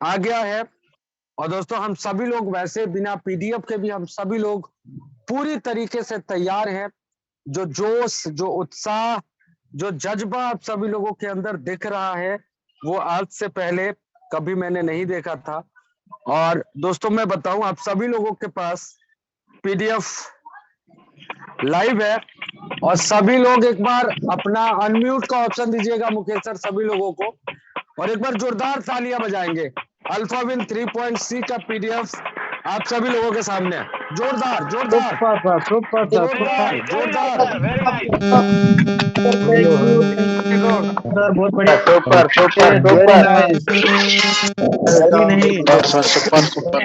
आ गया है। और दोस्तों हम सभी लोग वैसे बिना पीडीएफ के भी हम सभी लोग पूरी तरीके से तैयार हैं। जो जोश, जो उत्साह, जो जज्बा आप सभी लोगों के अंदर दिख रहा है वो आज से पहले कभी मैंने नहीं देखा था। और दोस्तों मैं बताऊं, आप सभी लोगों के पास पीडीएफ लाइव है। और सभी लोग एक बार अपना अनम्यूट का ऑप्शन दीजिएगा मुकेश सर, सभी लोगों को। और एक बार जोरदार तालियां बजाएंगे। अल्फाविन 3.C का पीडीएफ आप सभी लोगों के सामने है। जोरदार जोरदार सुपर जोरदार जोरदार। थैंक यू सर, बहुत बढ़िया। Super super very super nice. अभी नहीं super super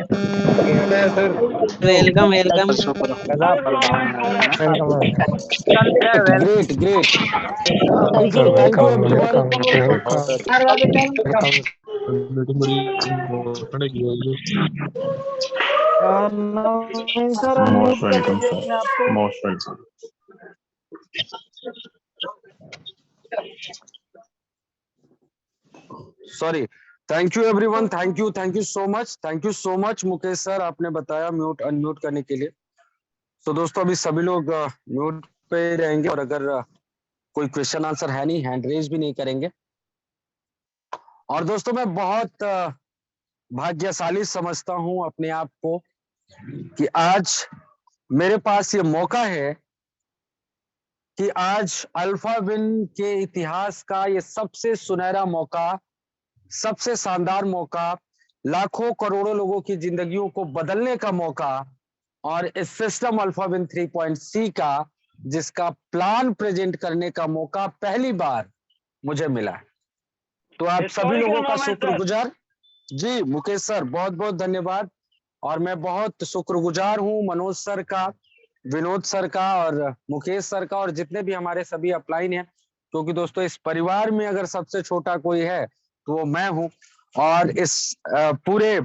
welcome welcome. Super great great. Thank you everyone. Sir most welcome sir, most welcome. Sorry. Thank you everyone, thank you so much Mukesh sir, आपने बताया mute unmute करने के लिए। तो दोस्तों अभी सभी लोग म्यूट पे रहेंगे और अगर कोई क्वेश्चन आंसर है नहीं, हैंड रेज भी नहीं करेंगे। और दोस्तों मैं बहुत भाग्यशाली समझता हूं अपने आप को कि आज मेरे पास ये मौका है कि आज अल्फाविन के इतिहास का ये सबसे सुनहरा मौका, सबसे शानदार मौका, लाखों करोड़ों लोगों की जिंदगियों को बदलने का मौका, और इस सिस्टम अल्फाविन 3.C का जिसका प्लान प्रेजेंट करने का मौका पहली बार मुझे मिला है। तो आप सभी लोगों का शुक्रगुजार। जी मुकेश सर बहुत बहुत धन्यवाद। और मैं बहुत शुक्रगुजार हूं मनोज सर का, विनोद सर का और मुकेश सर का, और जितने भी हमारे सभी अपलाइन हैं। क्योंकि दोस्तों इस परिवार में अगर सबसे छोटा कोई है तो वो मैं हूं। और इस पूरे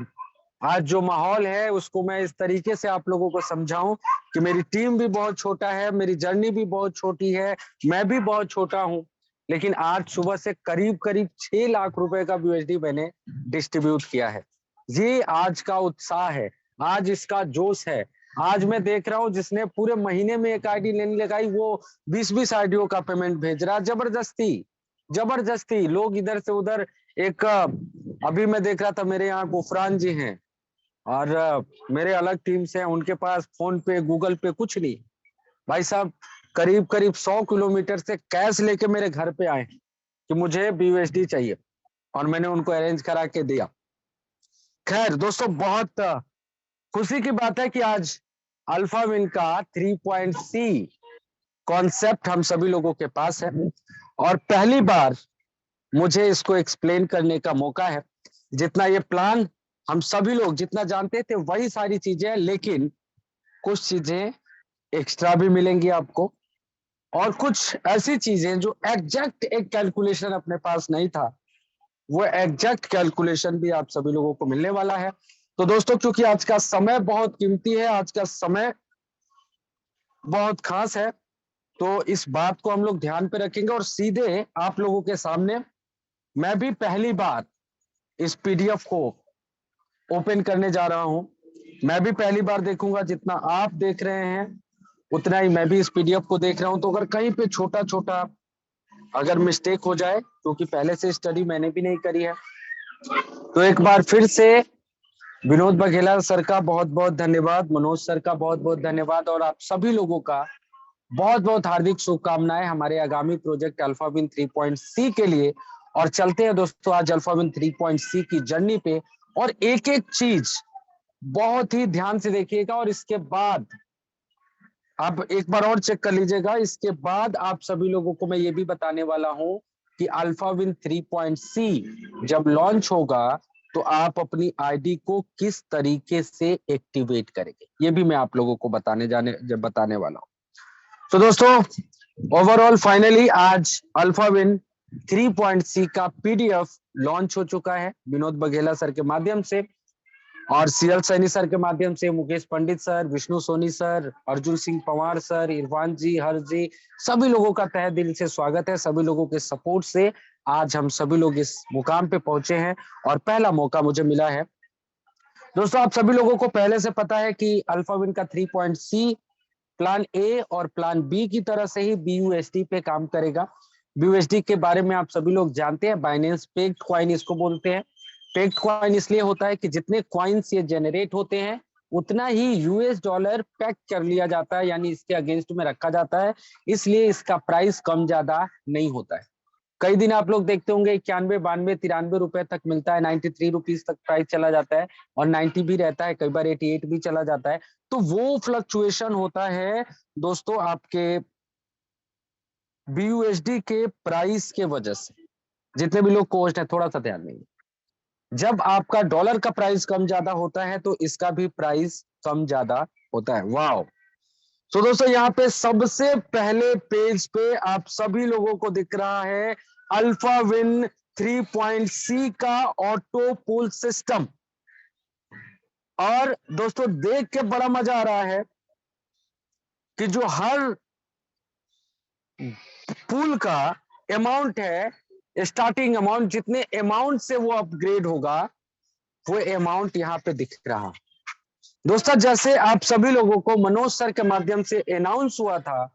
आज जो माहौल है उसको मैं इस तरीके से आप लोगों को समझाऊं कि मेरी टीम भी बहुत छोटा है, मेरी जर्नी भी बहुत छोटी है, मैं भी बहुत छोटा हूं। लेकिन आज सुबह से करीब करीब 6 लाख रुपए का यूएसडी मैंने डिस्ट्रीब्यूट किया है। ये आज का उत्साह है, आज इसका जोश है। आज मैं देख रहा हूँ जिसने पूरे महीने में एक आईडी नहीं लगाई वो 20-20 आईडियो का पेमेंट भेज रहा। जबरदस्ती जबरदस्ती लोग इधर से उधर। एक अभी मैं देख रहा था मेरे यहाँ गुफरान जी हैं और मेरे अलग टीम से हैं, उनके पास फोन पे गूगल पे कुछ नहीं। भाई साहब करीब करीब 100 किलोमीटर से कैश लेके मेरे घर पे आए कि मुझे बीयूएसडी चाहिए और मैंने उनको अरेंज करा के दिया। खैर दोस्तों बहुत खुशी की बात है कि आज अल्फाविन का 3.C कॉन्सेप्ट हम सभी लोगों के पास है और पहली बार मुझे इसको एक्सप्लेन करने का मौका है। जितना ये प्लान हम सभी लोग जितना जानते थे वही सारी चीजें, लेकिन कुछ चीजें एक्स्ट्रा भी मिलेंगी आपको और कुछ ऐसी चीजें जो एग्जैक्ट एक कैलकुलेशन अपने पास नहीं था, वो एग्जैक्ट कैलकुलेशन भी आप सभी लोगों को मिलने वाला है। तो दोस्तों क्योंकि आज का समय बहुत कीमती है, आज का समय बहुत खास है, तो इस बात को हम लोग ध्यान पे रखेंगे और सीधे आप लोगों के सामने मैं भी पहली बार इस पीडीएफ को ओपन करने जा रहा हूं। मैं भी पहली बार देखूंगा, जितना आप देख रहे हैं उतना ही मैं भी इस पीडीएफ को देख रहा हूं। तो अगर कहीं पे छोटा छोटा अगर मिस्टेक हो जाए, क्योंकि पहले से स्टडी मैंने भी नहीं करी है, तो एक बार फिर से विनोद बघेला सर का बहुत बहुत धन्यवाद, मनोज सर का बहुत बहुत धन्यवाद और आप सभी लोगों का बहुत बहुत हार्दिक शुभकामनाएं हमारे आगामी प्रोजेक्ट अल्फाविन 3.C के लिए। और चलते हैं दोस्तों आज अल्फाविन 3.C की जर्नी पे, और एक एक चीज बहुत ही ध्यान से देखिएगा और इसके बाद आप एक बार और चेक कर लीजिएगा। इसके बाद आप सभी लोगों को मैं ये भी बताने वाला हूं कि अल्फाविन 3.C जब लॉन्च होगा तो आप अपनी आईडी को किस तरीके से एक्टिवेट करेंगे, ये भी मैं आप लोगों को बताने वाला हूं। तो दोस्तों ओवरऑल फाइनली आज अल्फाविन 3.C का पीडीएफ लॉन्च हो चुका है विनोद बघेला सर के माध्यम से। और सीएल सैनी सर के माध्यम से Mukesh Pandit sir, Vishnu Soni sir, Arjun Singh Panwar sir, Irfan ji, Harsh ji, सभी लोगों का तहे दिल से स्वागत है। सभी लोगों के सपोर्ट से आज हम सभी लोग इस मुकाम पे पहुंचे हैं और पहला मौका मुझे मिला है। दोस्तों आप सभी लोगों को पहले से पता है कि अल्फाविन का 3.C प्लान ए और प्लान बी की तरह से ही BUSD पे काम करेगा। BUSD के बारे में आप सभी लोग जानते हैं, बाइनेंस पेग्ड कॉइन इसको बोलते हैं। पेग्ड कॉइन इसलिए होता है कि जितने कॉइन्स ये जनरेट होते हैं उतना ही US डॉलर पैक कर लिया जाता है, यानी इसके अगेंस्ट में रखा जाता है, इसलिए इसका प्राइस कम ज्यादा नहीं होता है। कई दिन आप लोग देखते होंगे 91, 92, 93 रुपए तक मिलता है, 93 रुपीज तक प्राइस चला जाता है और 90 भी रहता है, कई बार 88 भी चला जाता है। तो वो फ्लक्चुएशन होता है दोस्तों आपके BUSD के प्राइस के वजह से। जितने भी लोग कोस्ट है थोड़ा सा ध्यान देंगे, जब आपका डॉलर का प्राइस कम ज्यादा होता है तो इसका भी प्राइस कम ज्यादा होता है। वाह। तो दोस्तों यहाँ पे सबसे पहले पेज पे आप सभी लोगों को दिख रहा है अल्फाविन 3.C का ऑटो पुल सिस्टम। और दोस्तों देख के बड़ा मजा आ रहा है कि जो हर पुल का अमाउंट है, स्टार्टिंग अमाउंट, जितने अमाउंट से वो अपग्रेड होगा वो अमाउंट यहाँ पे दिख रहा। दोस्तों जैसे आप सभी लोगों को मनोज सर के माध्यम से अनाउंस हुआ था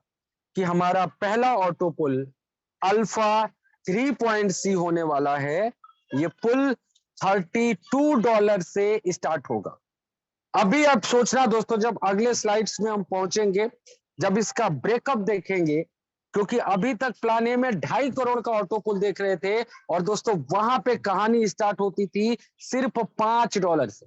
कि हमारा पहला ऑटो पुल अल्फा 3.C होने वाला है, ये पुल $32 से स्टार्ट होगा। अभी आप सोचना दोस्तों, जब अगले स्लाइड्स में हम पहुंचेंगे, जब इसका ब्रेकअप देखेंगे, क्योंकि अभी तक प्लान ए में 2.5 करोड़ का ऑटो पुल देख रहे थे और दोस्तों वहां पे कहानी स्टार्ट होती थी सिर्फ $5 से,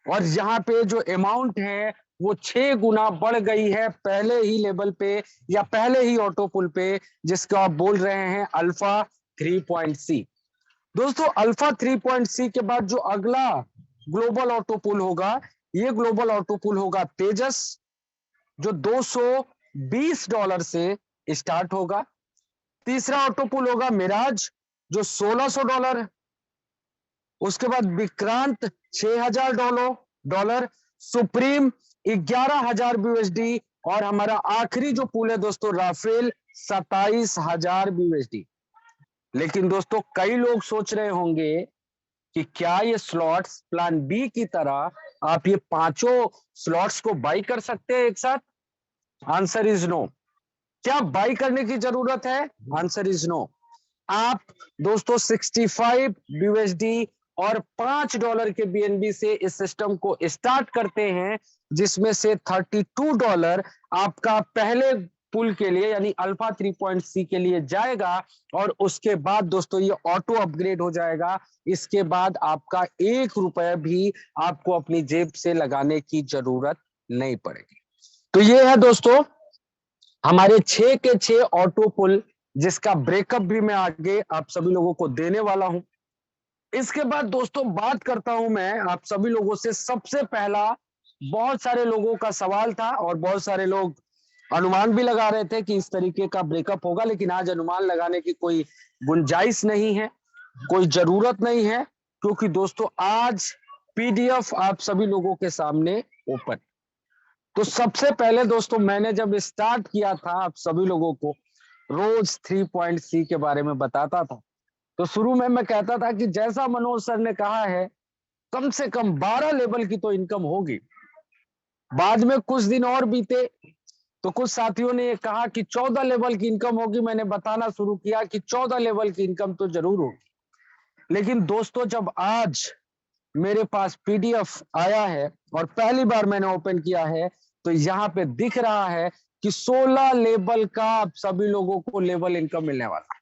और यहाँ पे जो अमाउंट है वो 6 गुना बढ़ गई है पहले ही लेवल पे या पहले ही ऑटो पुल पे, जिसको आप बोल रहे हैं अल्फा 3.C। दोस्तों अल्फा 3.C के बाद जो अगला ग्लोबल ऑटो पुल होगा, ये ग्लोबल ऑटो पुल होगा तेजस, जो $220 से स्टार्ट होगा। तीसरा ऑटो पुल होगा मिराज, जो $1600। उसके बाद विक्रांत $6000, सुप्रीम 11000 BUSD, और हमारा आखिरी जो पुल है दोस्तों राफेल 27000 BUSD। लेकिन दोस्तों कई लोग सोच रहे होंगे कि क्या ये स्लॉट्स प्लान बी की तरह आप ये 5 स्लॉट्स को बाई कर सकते हैं एक साथ? Answer is no. क्या बाई करने की जरूरत है? Answer is no. आप दोस्तों 65 BUSD और $5 के BNB से इस सिस्टम को स्टार्ट करते हैं, जिसमें से $32 आपका पहले पुल के लिए यानी अल्फा 3.C के लिए जाएगा, और उसके बाद दोस्तों ये ऑटो अपग्रेड हो जाएगा। इसके बाद आपका 1 रुपया भी आपको अपनी जेब से लगाने की जरूरत नहीं पड़ेगी। तो ये है दोस्तों हमारे 6 के 6 ऑटो पुल, जिसका ब्रेकअप भी मैं आगे आप सभी लोगों को देने वाला हूं। इसके बाद दोस्तों बात करता हूं मैं आप सभी लोगों से। सबसे पहला, बहुत सारे लोगों का सवाल था और बहुत सारे लोग अनुमान भी लगा रहे थे कि इस तरीके का ब्रेकअप होगा, लेकिन आज अनुमान लगाने की कोई गुंजाइश नहीं है, कोई जरूरत नहीं है, क्योंकि दोस्तों आज PDF आप सभी लोगों के सामने ओपन। तो सबसे पहले दोस्तों मैंने जब स्टार्ट किया था आप सभी लोगों को रोज 3.C के बारे में बताता था, तो शुरू में मैं कहता था कि जैसा मनोज सर ने कहा है कम से कम 12 लेवल की तो इनकम होगी। बाद में कुछ दिन और बीते तो कुछ साथियों ने ये कहा कि 14 लेवल की इनकम होगी। मैंने बताना शुरू किया कि 14 लेवल की इनकम तो जरूर होगी। लेकिन दोस्तों जब आज मेरे पास PDF आया है और पहली बार मैंने ओपन किया है, तो यहाँ पे दिख रहा है कि 16 लेवल का आप सभी लोगों को लेवल इनकम मिलने वाला है।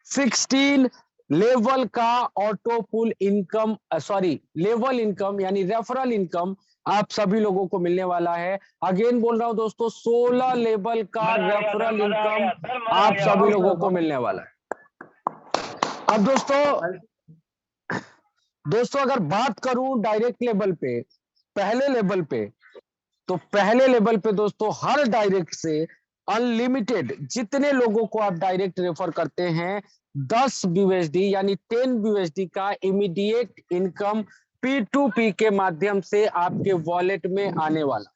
16 लेवल का ऑटो पुल इनकम, सॉरी लेवल इनकम यानी रेफरल इनकम आप सभी लोगों को मिलने वाला है। अगेन बोल रहा हूं दोस्तों, 16 लेवल का रेफरल इनकम आप सभी लोगों को मिलने वाला है। अब दोस्तों अगर बात करूं डायरेक्ट लेवल पे, पहले लेवल पे, तो पहले लेवल पे दोस्तों हर डायरेक्ट से अनलिमिटेड जितने लोगों को आप डायरेक्ट रेफर करते हैं 10 BUSD यानी 10 BUSD का इमीडिएट इनकम P2P के माध्यम से आपके वॉलेट में आने वाला।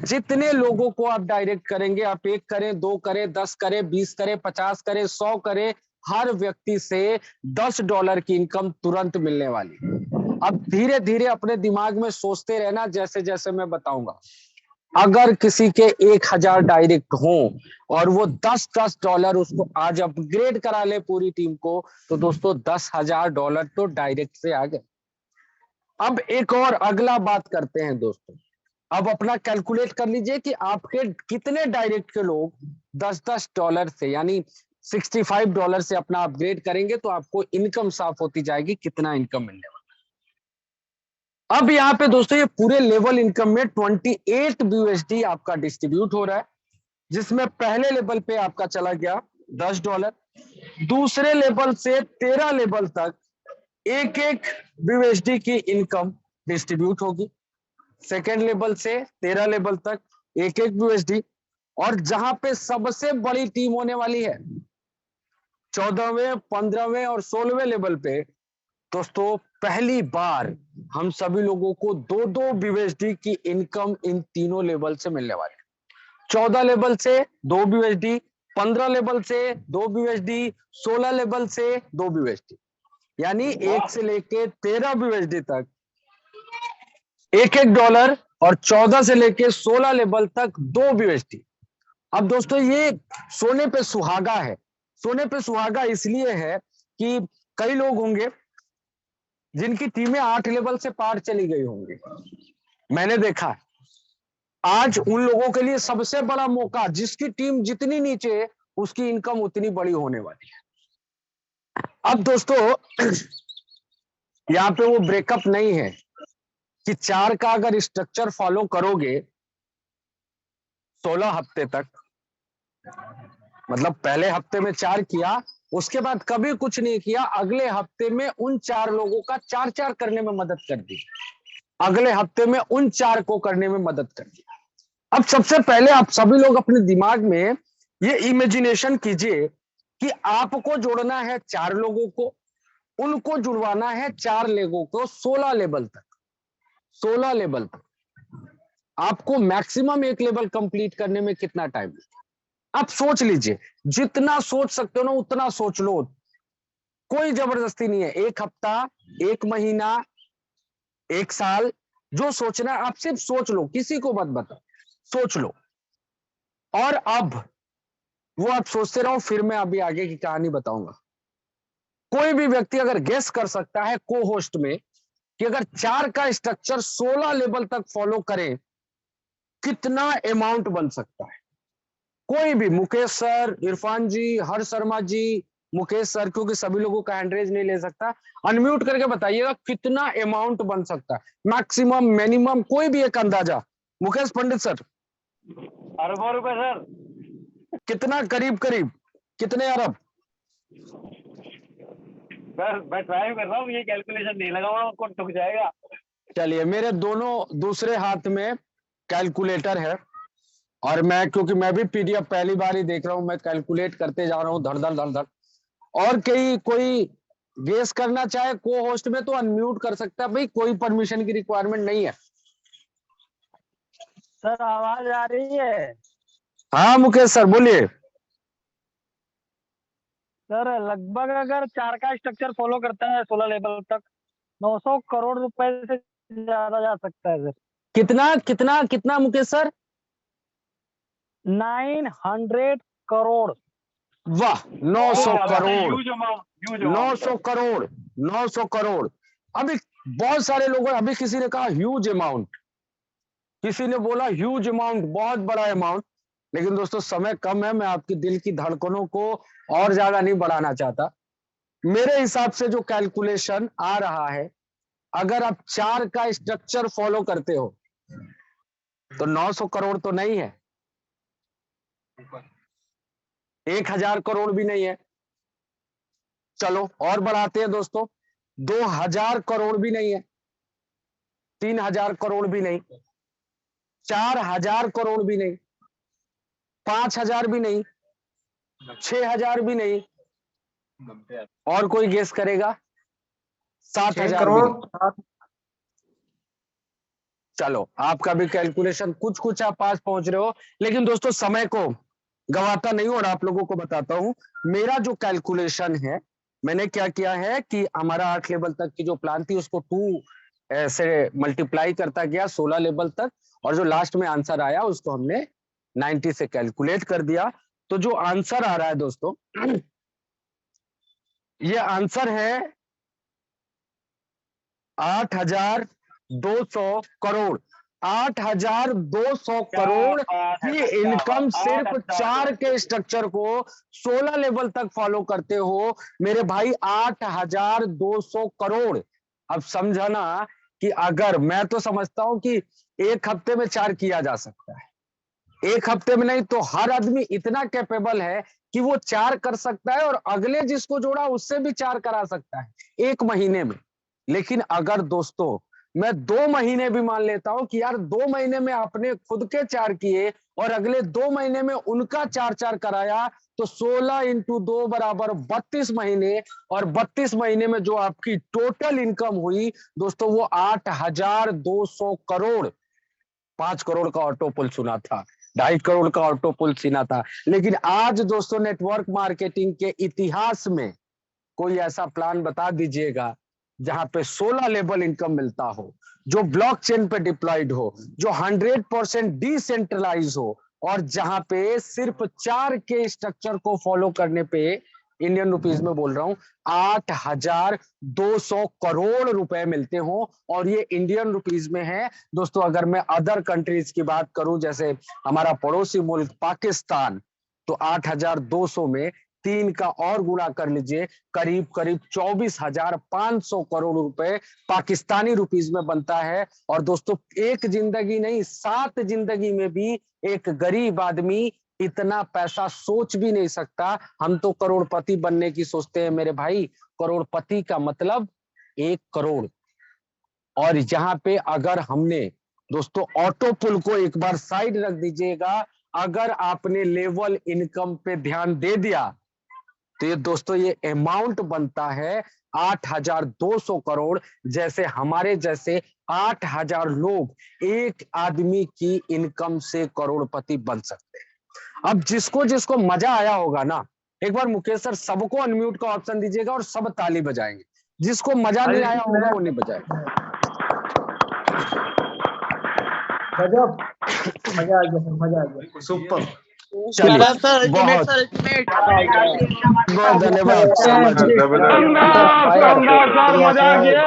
जितने लोगों को आप डायरेक्ट करेंगे, आप 1 करें, 2 करें, 10 करें, 20 करें, 50 करें, 100 करें, हर व्यक्ति से $10 की इनकम तुरंत मिलने वाली। अब धीरे धीरे अपने दिमाग में सोचते रहना जैसे जैसे मैं बताऊंगा। अगर किसी के 1000 डायरेक्ट हो और वो $10 उसको आज अपग्रेड करा ले पूरी टीम को, तो दोस्तों $10,000 तो डायरेक्ट से आ गए। अब एक और अगला बात करते हैं दोस्तों। अब अपना कैलकुलेट कर लीजिए कि आपके कितने डायरेक्ट के लोग $10 से यानी $65 से अपना अपग्रेड करेंगे, तो आपको इनकम साफ होती जाएगी कितना इनकम मिलने वाला। अब यहाँ पे दोस्तों ये पूरे लेवल इनकम में 28 BUSD आपका डिस्ट्रीब्यूट हो रहा है, जिसमें पहले लेवल पे आपका चला गया $10, दूसरे लेवल से 13 लेवल तक एक BUSD की इनकम डिस्ट्रीब्यूट होगी, सेकेंड लेवल से 13 लेवल तक एक BUSD, और जहां पे सबसे बड़ी टीम होने वाली है 14वें, 15वें और 16वें लेवल पे, दोस्तों पहली बार हम सभी लोगों को 2-2 BUSD की इनकम इन तीनों लेवल से मिलने वाली है। 14 लेवल से 2 BUSD, 15 लेवल से 2 BUSD, 16 लेवल से 2 BUSD, यानी 1 से लेके 13 BUSD तक $1 और 14 से लेके 16 लेवल तक 2 BUSD। अब दोस्तों ये सोने पे सुहागा है। सोने पे सुहागा इसलिए है कि कई लोग होंगे जिनकी टीमें 8 लेवल से पार चली गई होंगी, मैंने देखा। आज उन लोगों के लिए सबसे बड़ा मौका, जिसकी टीम जितनी नीचे है उसकी इनकम उतनी बड़ी होने वाली है। अब दोस्तों यहाँ पे वो ब्रेकअप नहीं है कि 4 का अगर स्ट्रक्चर फॉलो करोगे 16 हफ्ते तक, मतलब पहले हफ्ते में 4 किया, उसके बाद कभी कुछ नहीं किया, अगले हफ्ते में उन 4 लोगों का 4-4 करने में मदद कर दी, अगले हफ्ते में उन 4 को करने में मदद कर दी। अब सबसे पहले आप सभी लोग अपने दिमाग में ये इमेजिनेशन कीजिए कि आपको जोड़ना है 4 लोगों को, उनको जुड़वाना है 4 लोगों को 16 लेवल तक। 16 लेवल तक आपको मैक्सिमम एक लेवल कंप्लीट करने में कितना टाइम लगेगा? आप सोच लीजिए, जितना सोच सकते हो ना उतना सोच लो, कोई जबरदस्ती नहीं है। 1 हफ्ता, 1 महीना, 1 साल, जो सोचना है आप सिर्फ सोच लो, किसी को मत बताओ, सोच लो। और अब वो आप सोचते रहो, फिर मैं अभी आगे की कहानी बताऊंगा। कोई भी व्यक्ति अगर गेस कर सकता है को होस्ट में कि अगर 4 का स्ट्रक्चर 16 लेवल तक फॉलो करें कितना अमाउंट बन सकता है? कोई भी, मुकेश सर, इरफान जी, हर्ष शर्मा जी, मुकेश सर, क्योंकि सभी लोगों का हैंडरेज नहीं ले सकता, अनम्यूट करके बताइएगा कितना अमाउंट बन सकता है, मैक्सिमम, मिनिमम, कोई भी एक अंदाजा। मुकेश पंडित सर, अरबों रुपए सर। कितना? करीब करीब कितने अरब? सर मैं ट्राई कर रहा हूँ, ये कैलकुलेशन नहीं लगाऊंगा कौन ठुक जाएगा। चलिए, मेरे दोनों दूसरे हाथ में कैलकुलेटर है, और मैं, क्योंकि मैं भी पीडीएफ पहली बार ही देख रहा हूं, मैं कैलकुलेट करते जा रहा हूं धड़ धड़ धड़ धड़। और कोई गेस करना चाहे को होस्ट में तो अनम्यूट कर सकता है भाई, कोई परमिशन की रिक्वायरमेंट नहीं है। सर आवाज आ रही है? हाँ मुकेश सर बोलिए। सर लगभग अगर 4 का स्ट्रक्चर फॉलो करता है 16 लेवल तक 900 करोड़ रुपए से ज्यादा जा सकता है सर। कितना कितना कितना मुकेश सर? 900 करोड़। वाह, 900 करोड़, ह्यूज अमाउंट। 900 करोड़, 900 करोड़। अभी बहुत सारे लोगों, अभी किसी ने कहा ह्यूज अमाउंट, किसी ने बोला ह्यूज अमाउंट, बहुत बड़ा अमाउंट। लेकिन दोस्तों समय कम है, मैं आपकी दिल की धड़कनों को और ज्यादा नहीं बढ़ाना चाहता। मेरे हिसाब से जो कैलकुलेशन आ रहा है, अगर आप 4 का स्ट्रक्चर फॉलो करते हो तो 900 करोड़ तो नहीं है, 1000 करोड़ भी नहीं है, चलो और बढ़ाते हैं दोस्तों, 2000 करोड़ भी नहीं है, 3000 करोड़ भी नहीं, 4000 करोड़ भी नहीं, 5000 भी नहीं, 6000 भी नहीं, और कोई गेस करेगा? 7000 करोड़, चलो आपका भी कैलकुलेशन कुछ कुछ आप पास पहुंच रहे हो, लेकिन दोस्तों समय को गवाता नहीं हूं और आप लोगों को बताता हूं मेरा जो कैलकुलेशन है। मैंने क्या किया है कि हमारा 8 लेवल तक की जो प्लान थी उसको 2 से मल्टीप्लाई करता गया 16 लेवल तक, और जो लास्ट में आंसर आया उसको हमने 90 से कैलकुलेट कर दिया। तो जो आंसर आ रहा है दोस्तों, ये आंसर है 8,200 करोड़। 8,200 करोड़ की इनकम सिर्फ 4 के स्ट्रक्चर को 16 लेवल तक फॉलो करते हो मेरे भाई। 8,200 करोड़। अब समझाना कि अगर मैं तो समझता हूं कि एक हफ्ते में 4 किया जा सकता है, एक हफ्ते में नहीं तो हर आदमी इतना कैपेबल है कि वो 4 कर सकता है और अगले जिसको जोड़ा उससे भी 4 करा सकता है एक महीने में। लेकिन अगर दोस्तों मैं 2 महीने भी मान लेता हूं कि यार 2 महीने में आपने खुद के 4 किए और अगले 2 महीने में उनका 4 कराया, तो 16 इंटू 2 बराबर 32 महीने, और 32 महीने में जो आपकी टोटल इनकम हुई दोस्तों वो 8,200 करोड़। 5 करोड़ का ऑटो पुल सुना था, 2.5 करोड़ का ऑटो पुल सुना था, लेकिन आज दोस्तों नेटवर्क मार्केटिंग के इतिहास में कोई ऐसा प्लान बता दीजिएगा जहां पे 16 लेवल इनकम मिलता हो, जो ब्लॉकचेन पे डिप्लॉयड हो, जो 100% डिसेंट्रलाइज हो, और जहां पे सिर्फ 4 के स्ट्रक्चर को फॉलो करने पे, इंडियन रुपीज में बोल रहा हूं, 8,200 करोड़ रुपए मिलते हो। और ये इंडियन रुपीज में है दोस्तों। अगर मैं अदर कंट्रीज की बात करूं, जैसे हमारा पड़ोसी मुल्क पाकिस्तान, तो 8,200 में 3 का और गुणा कर लीजिए, करीब करीब 24,500 करोड़ रुपए पाकिस्तानी रुपीज में बनता है। और दोस्तों एक जिंदगी नहीं, 7 जिंदगी में भी एक गरीब आदमी इतना पैसा सोच भी नहीं सकता। हम तो करोड़पति बनने की सोचते हैं मेरे भाई। करोड़पति का मतलब 1 करोड़। और यहाँ पे अगर हमने दोस्तों ऑटो पुल को एक बार साइड रख दीजिएगा, अगर आपने लेवल इनकम पे ध्यान दे दिया तो ये दोस्तों ये अमाउंट बनता है 8,200 करोड़। जैसे हमारे जैसे 8,000 लोग एक आदमी की इनकम से करोड़पति बन सकते हैं। अब जिसको जिसको मजा आया होगा ना, एक बार मुकेश सर सबको अनम्यूट का ऑप्शन दीजिएगा और सब ताली बजाएंगे। जिसको मजा नहीं आया होगा वो नहीं बजाएगा। गजब, मजा आ गया सर, मजा आ गया। सुपर। चलिए बहुत बहुत धन्यवाद सर। मजा आ गया।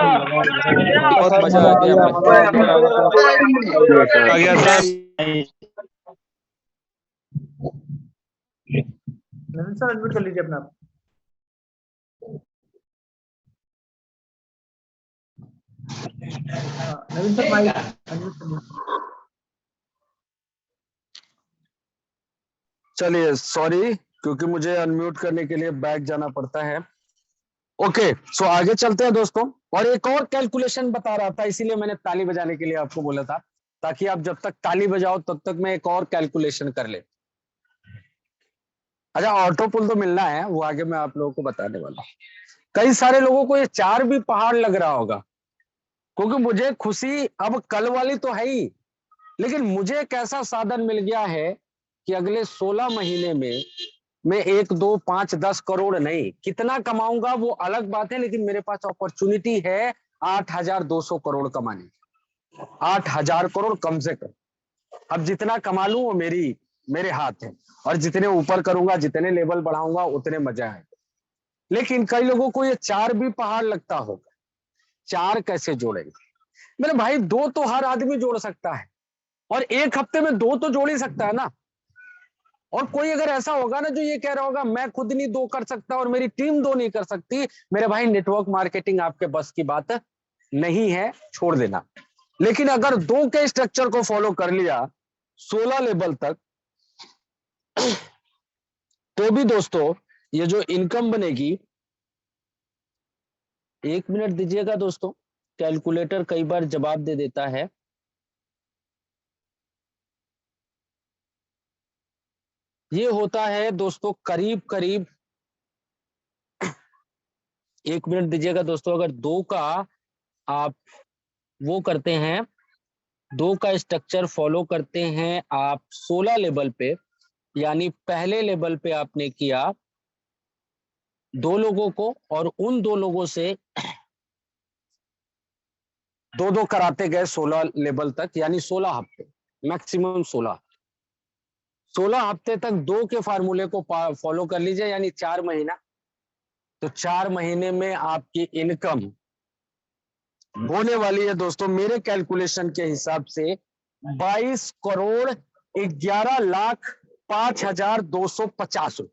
बहुत मजा आ गया। आ गया सर। नवीन सर अनम्यूट कर लीजिए अपना आप। नवीन सर माइक अनम्यूट कर लीजिए। चलिए सॉरी, क्योंकि मुझे अनम्यूट करने के लिए बैक जाना पड़ता है। ओके सो आगे चलते हैं दोस्तों। और एक और कैलकुलेशन बता रहा था, इसीलिए मैंने ताली बजाने के लिए आपको बोला था, ताकि आप जब तक ताली बजाओ तब तक मैं एक और कैलकुलेशन कर ले। अच्छा ऑटो पुल तो मिलना है, वो आगे मैं आप लोगों को बताने वाला हूँ। कई सारे लोगों को ये 4 भी पहाड़ लग रहा होगा, क्योंकि मुझे खुशी अब कल वाली तो है ही, लेकिन मुझे एक ऐसा साधन मिल गया है कि अगले 16 महीने में मैं 1, 2, 5, 10 करोड़ नहीं, कितना कमाऊंगा वो अलग बात है, लेकिन मेरे पास अपॉर्चुनिटी है 8,200 करोड़ कमाने की। 8,000 करोड़ कम से कम। अब जितना कमा लूं वो मेरे हाथ है, और जितने ऊपर करूंगा, जितने लेवल बढ़ाऊंगा उतने मजा आएगा। लेकिन कई लोगों को ये 4 भी पहाड़ लगता होगा। 4 कैसे जोड़ेंगे मेरे भाई? 2 तो हर आदमी जोड़ सकता है, और एक हफ्ते में 2 तो जोड़ ही सकता है ना। और कोई अगर ऐसा होगा ना जो ये कह रहा होगा मैं खुद नहीं 2 कर सकता और मेरी टीम 2 नहीं कर सकती, मेरे भाई नेटवर्क मार्केटिंग आपके बस की बात नहीं है, छोड़ देना। लेकिन अगर 2 के स्ट्रक्चर को फॉलो कर लिया 16 लेवल तक, तो भी दोस्तों ये जो इनकम बनेगी, 1 मिनट दीजिएगा दोस्तों, कैलकुलेटर कई बार जवाब दे देता है। ये होता है दोस्तों करीब करीब, 1 मिनट दीजिएगा दोस्तों, अगर 2 का आप वो करते हैं दो का स्ट्रक्चर फॉलो करते हैं आप 16 लेवल पे, यानी पहले लेवल पे आपने किया 2 लोगों को और उन 2 लोगों से 2-2 कराते गए 16 लेवल तक, यानी 16 हफ्ते, मैक्सिमम 16 हफ्ते तक 2 के फार्मूले को फॉलो कर लीजिए, यानी 4 महीना। तो 4 महीने में आपकी इनकम होने वाली है दोस्तों मेरे कैलकुलेशन के हिसाब से 22,11,05,250 रुपए।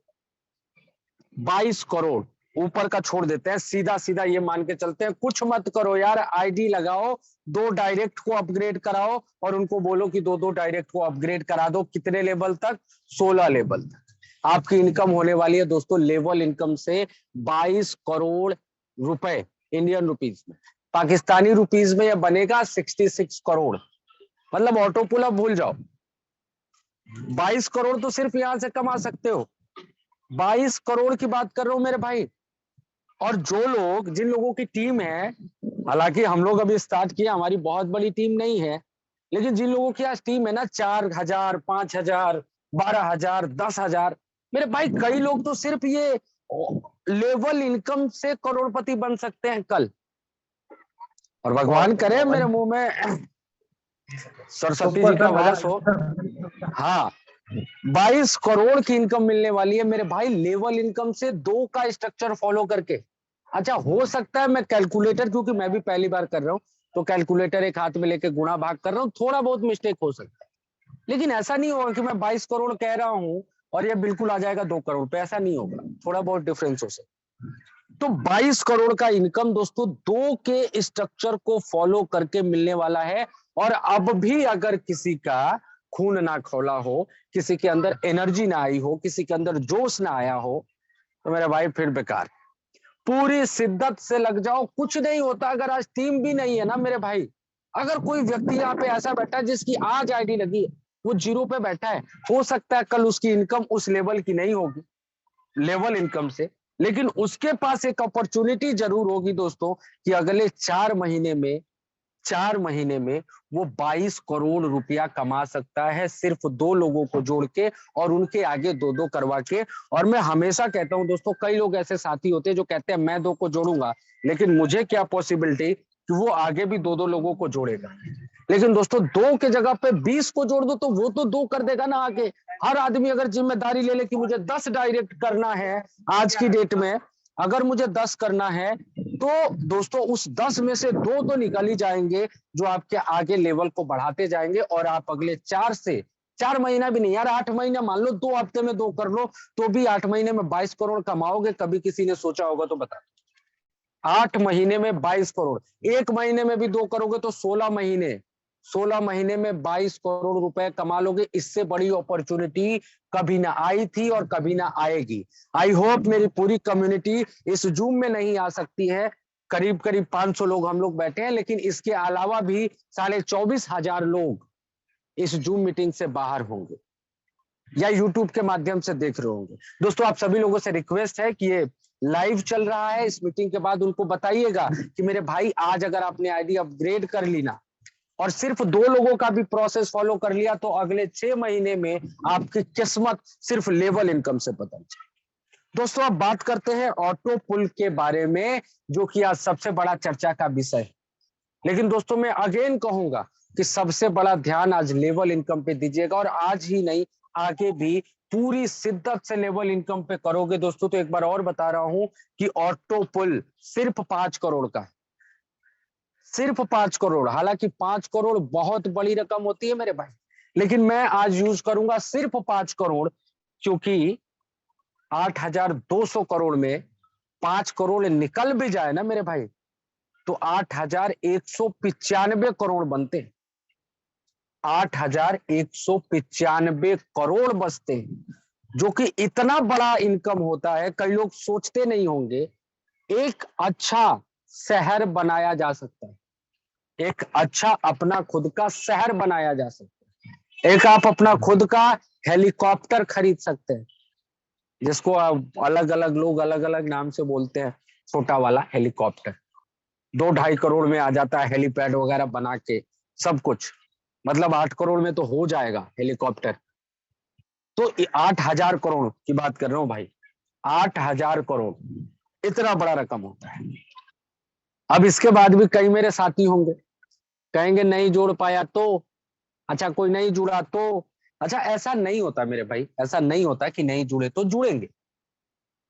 22 करोड़ ऊपर का छोड़ देते हैं, सीधा सीधा ये मान के चलते हैं, कुछ मत करो यार, आईडी लगाओ, 2 डायरेक्ट को अपग्रेड कराओ और उनको बोलो कि 2-2 डायरेक्ट को अपग्रेड करा दो। कितने लेवल तक? 16 लेवल तक आपकी इनकम होने वाली है दोस्तों लेवल इनकम से 22 करोड़ रुपए इंडियन रुपीज में। पाकिस्तानी रुपीज में यह बनेगा 66 करोड़, मतलब ऑटो पुल अप भूल जाओ। 22 करोड़ तो सिर्फ यहां से कमा सकते हो, 22 करोड़ की बात कर रहा हूं मेरे भाई। और जो लोग, जिन लोगों की टीम है, हालांकि हम लोग अभी स्टार्ट किया, हमारी बहुत बड़ी टीम नहीं है, लेकिन जिन लोगों की आज टीम है ना 4,000, 5,000, 12,000, 10,000, मेरे भाई कई लोग तो सिर्फ ये लेवल इनकम से करोड़पति बन सकते हैं कल। और भगवान करे मेरे मुंह में सरस्वती जी का वास हो। हाँ, 22 करोड़ की इनकम मिलने वाली है मेरे भाई लेवल इनकम से 2 का स्ट्रक्चर फॉलो करके। अच्छा, हो सकता है मैं कैलकुलेटर, क्योंकि मैं भी पहली बार कर रहा हूं, तो कैलकुलेटर एक हाथ में लेके गुणा भाग कर रहा हूं, थोड़ा बहुत मिस्टेक हो सकता है, लेकिन ऐसा नहीं होगा कि मैं 22 करोड़ कह रहा हूं और ये बिल्कुल आ जाएगा 2 करोड़ पे, ऐसा नहीं होगा, थोड़ा बहुत डिफरेंस हो सकता है। तो 22 करोड़ का इनकम दोस्तों 2 के स्ट्रक्चर को फॉलो करके मिलने वाला है। और अब भी अगर किसी का खून ना खौला हो, किसी के अंदर एनर्जी ना आई हो, किसी के अंदर जोश ना आया हो, तो मेरे भाई फिर बेकार। पूरी शिद्दत से लग जाओ, कुछ नहीं होता। अगर आज टीम भी नहीं है ना मेरे भाई, अगर कोई व्यक्ति यहाँ पे ऐसा बैठा है जिसकी आज आईडी लगी है, वो 0 पे बैठा है, हो सकता है कल उसकी इनकम उस लेवल की नहीं होगी लेवल इनकम से, लेकिन उसके पास एक अपॉर्चुनिटी जरूर होगी दोस्तों कि अगले 4 महीने में वो 22 करोड़ रुपया कमा सकता है, सिर्फ 2 लोगों को जोड़ के और उनके आगे 2-2 करवा के। और मैं हमेशा कहता हूं दोस्तों, कई लोग ऐसे साथी होते हैं जो कहते हैं मैं 2 को जोड़ूंगा, लेकिन मुझे क्या पॉसिबिलिटी कि वो आगे भी 2-2 लोगों को जोड़ेगा। लेकिन दोस्तों 2 के जगह पे 20 को जोड़ दो तो वो तो 2 कर देगा ना आगे। हर आदमी अगर जिम्मेदारी ले ले कि मुझे 10 डायरेक्ट करना है, आज की डेट में अगर मुझे 10 करना है, तो दोस्तों उस 10 में से 2 तो निकल ही जाएंगे जो आपके आगे लेवल को बढ़ाते जाएंगे। और आप अगले 4 महीना भी नहीं यार, 8 महीने मान लो, 2 हफ्ते में 2 कर लो तो भी 8 महीने में 22 करोड़ कमाओगे। कभी किसी ने सोचा होगा तो बता, 8 महीने में 22 करोड़, 1 महीने में भी 2 करोगे तो 16 महीने में 22 करोड़ रुपए कमा लोगे। इससे बड़ी अपॉर्चुनिटी कभी ना आई थी और कभी ना आएगी। आई होप मेरी पूरी कम्युनिटी इस जूम में नहीं आ सकती है, करीब 500 लोग हम लोग बैठे हैं, लेकिन इसके अलावा भी 24,500 लोग इस जूम मीटिंग से बाहर होंगे या यूट्यूब के माध्यम से देख रहे होंगे। दोस्तों आप सभी लोगों से रिक्वेस्ट है कि ये लाइव चल रहा है, इस मीटिंग के बाद उनको बताइएगा कि मेरे भाई आज अगर आपने आईडी अपग्रेड कर ली ना और सिर्फ 2 लोगों का भी प्रोसेस फॉलो कर लिया, तो अगले 6 महीने में आपकी किस्मत सिर्फ लेवल इनकम से बदल जाए। दोस्तों अब बात करते हैं ऑटो पुल के बारे में, जो कि आज सबसे बड़ा चर्चा का विषय है। लेकिन दोस्तों मैं अगेन कहूंगा कि सबसे बड़ा ध्यान आज लेवल इनकम पे दीजिएगा, और आज ही नहीं आगे भी पूरी शिद्दत से लेवल इनकम पे करोगे दोस्तों। तो एक बार और बता रहा हूं कि ऑटो पुल सिर्फ 5 करोड़ का है, सिर्फ 5 करोड़। हालांकि 5 करोड़ बहुत बड़ी रकम होती है मेरे भाई, लेकिन मैं आज यूज करूंगा सिर्फ 5 करोड़, क्योंकि 8,200 करोड़ में 5 करोड़ निकल भी जाए ना मेरे भाई तो 8,195 करोड़ बनते हैं, 8,195 करोड़ बचते हैं, जो कि इतना बड़ा इनकम होता है, कई लोग सोचते नहीं होंगे। एक अच्छा शहर बनाया जा सकता है, एक अच्छा अपना खुद का शहर बनाया जा सकता है, एक आप अपना खुद का हेलीकॉप्टर खरीद सकते हैं, जिसको अलग अलग लोग अलग अलग नाम से बोलते हैं, छोटा वाला हेलीकॉप्टर 2-2.5 करोड़ में आ जाता है, हेलीपैड वगैरह बना के सब कुछ। मतलब 8 करोड़ में तो हो जाएगा हेलीकॉप्टर। तो 8,000 करोड़ की बात कर रहा हूं भाई, 8,000 करोड़ इतना बड़ा रकम होता है। अब इसके बाद भी कई मेरे साथी होंगे, कहेंगे नहीं जोड़ पाया तो, अच्छा कोई नहीं जुड़ा तो, अच्छा ऐसा नहीं होता मेरे भाई, ऐसा नहीं होता कि नहीं जुड़े तो जुड़ेंगे।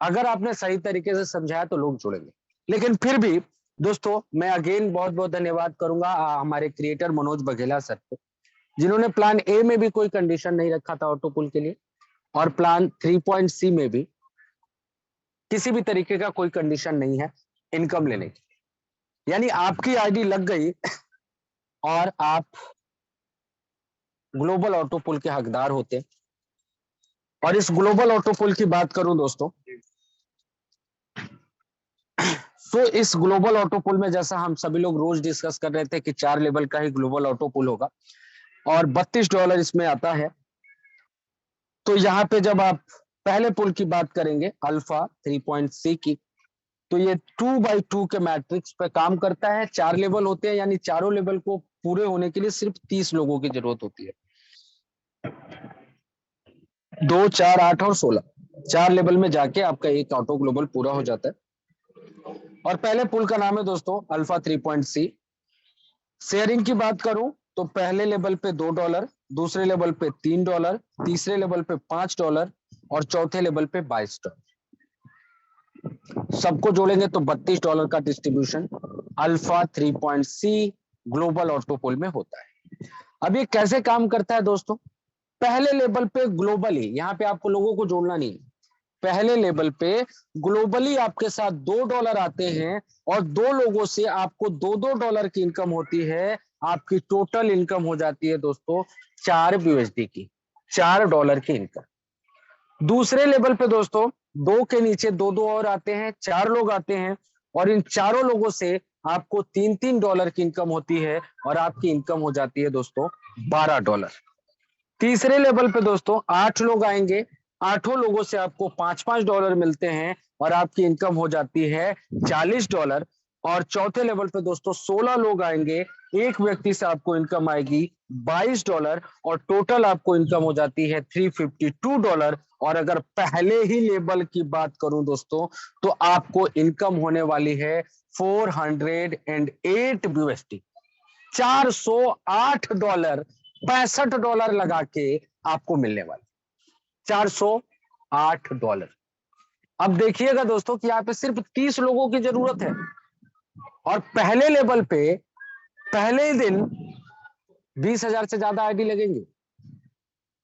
अगर आपने सही तरीके से समझाया तो लोग जुड़ेंगे। लेकिन फिर भी दोस्तों मैं अगेन बहुत बहुत धन्यवाद करूंगा हमारे क्रिएटर मनोज बघेला सर को, जिन्होंने प्लान ए में भी कोई कंडीशन नहीं रखा था ऑटो पुल के लिए, और प्लान 3.C में भी किसी भी तरीके का कोई कंडीशन नहीं है इनकम लेने की। यानी आपकी आईडी लग गई और आप ग्लोबल ऑटो पुल के हकदार होते। और इस ग्लोबल ऑटो पुल की बात करूं दोस्तों, तो इस ग्लोबल ऑटो पुल में जैसा हम सभी लोग रोज डिस्कस कर रहे थे कि 4 लेवल का ही ग्लोबल ऑटो पुल होगा और $32 इसमें आता है। तो यहाँ पे जब आप पहले पुल की बात करेंगे अल्फा 3.C की, तो ये 2x2 के मैट्रिक्स पे काम करता है। 4 लेवल होते हैं, यानी चारों लेवल को पूरे होने के लिए सिर्फ 30 लोगों की जरूरत होती है। 2, 4, 8 और 16 4 लेवल में जाके आपका एक ऑटो ग्लोबल पूरा हो जाता है। और पहले पुल का नाम है दोस्तों अल्फा 3.C। शेयरिंग की बात करूं तो पहले लेवल पे $2, दूसरे लेवल पे $3, तीसरे लेवल पे $5 और चौथे लेवल पे $22। सबको जोड़ेंगे तो $32 का distribution alpha 3.C global auto pool में होता है। अब ये कैसे काम करता है दोस्तों? पहले लेवल पे ग्लोबली, यहाँ पे आपको लोगों को जोड़ना नहीं, पहले लेवल पे ग्लोबली आपके साथ $2 आते हैं और 2 लोगों से आपको $2 की इनकम होती है। आपकी टोटल इनकम हो जाती है दोस्तों 4 USD की, $4 की इनकम। दूसरे लेवल पे दोस्तों 2 के नीचे 2 और आते हैं, 4 लोग आते हैं और इन चारों लोगों से आपको $3 की इनकम होती है और आपकी इनकम हो जाती है दोस्तों $12। तीसरे लेवल पे दोस्तों 8 लोग आएंगे, 8 लोगों से आपको $5 मिलते हैं और आपकी इनकम हो जाती है $40। और चौथे लेवल पे दोस्तों 16 लोग आएंगे, एक व्यक्ति से आपको इनकम आएगी $22 और टोटल आपको इनकम हो जाती है $352। और अगर पहले ही लेवल की बात करूं दोस्तों तो आपको इनकम होने वाली है 408 USD, $408, $65 लगा के आपको मिलने वाला $408। अब देखिएगा दोस्तों कि यहाँ पे सिर्फ 30 लोगों की जरूरत है और पहले लेवल पे पहले ही दिन 20,000 से ज्यादा आईडी लगेंगे।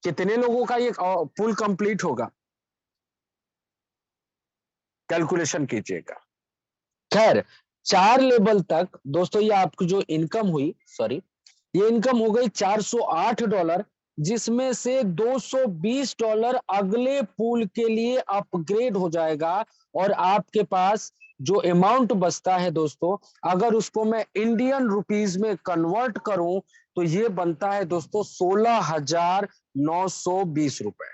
कितने लोगों का ये पुल कंप्लीट होगा, कैलकुलेशन कीजिएगा। खैर 4 लेवल तक दोस्तों ये आपकी जो इनकम हुई, ये इनकम हो गई $408, जिसमें से $220 अगले पुल के लिए अपग्रेड हो जाएगा और आपके पास जो अमाउंट बचता है दोस्तों, अगर उसको मैं इंडियन रुपीस में कन्वर्ट करूं तो ये बनता है दोस्तों 16,920 रुपए।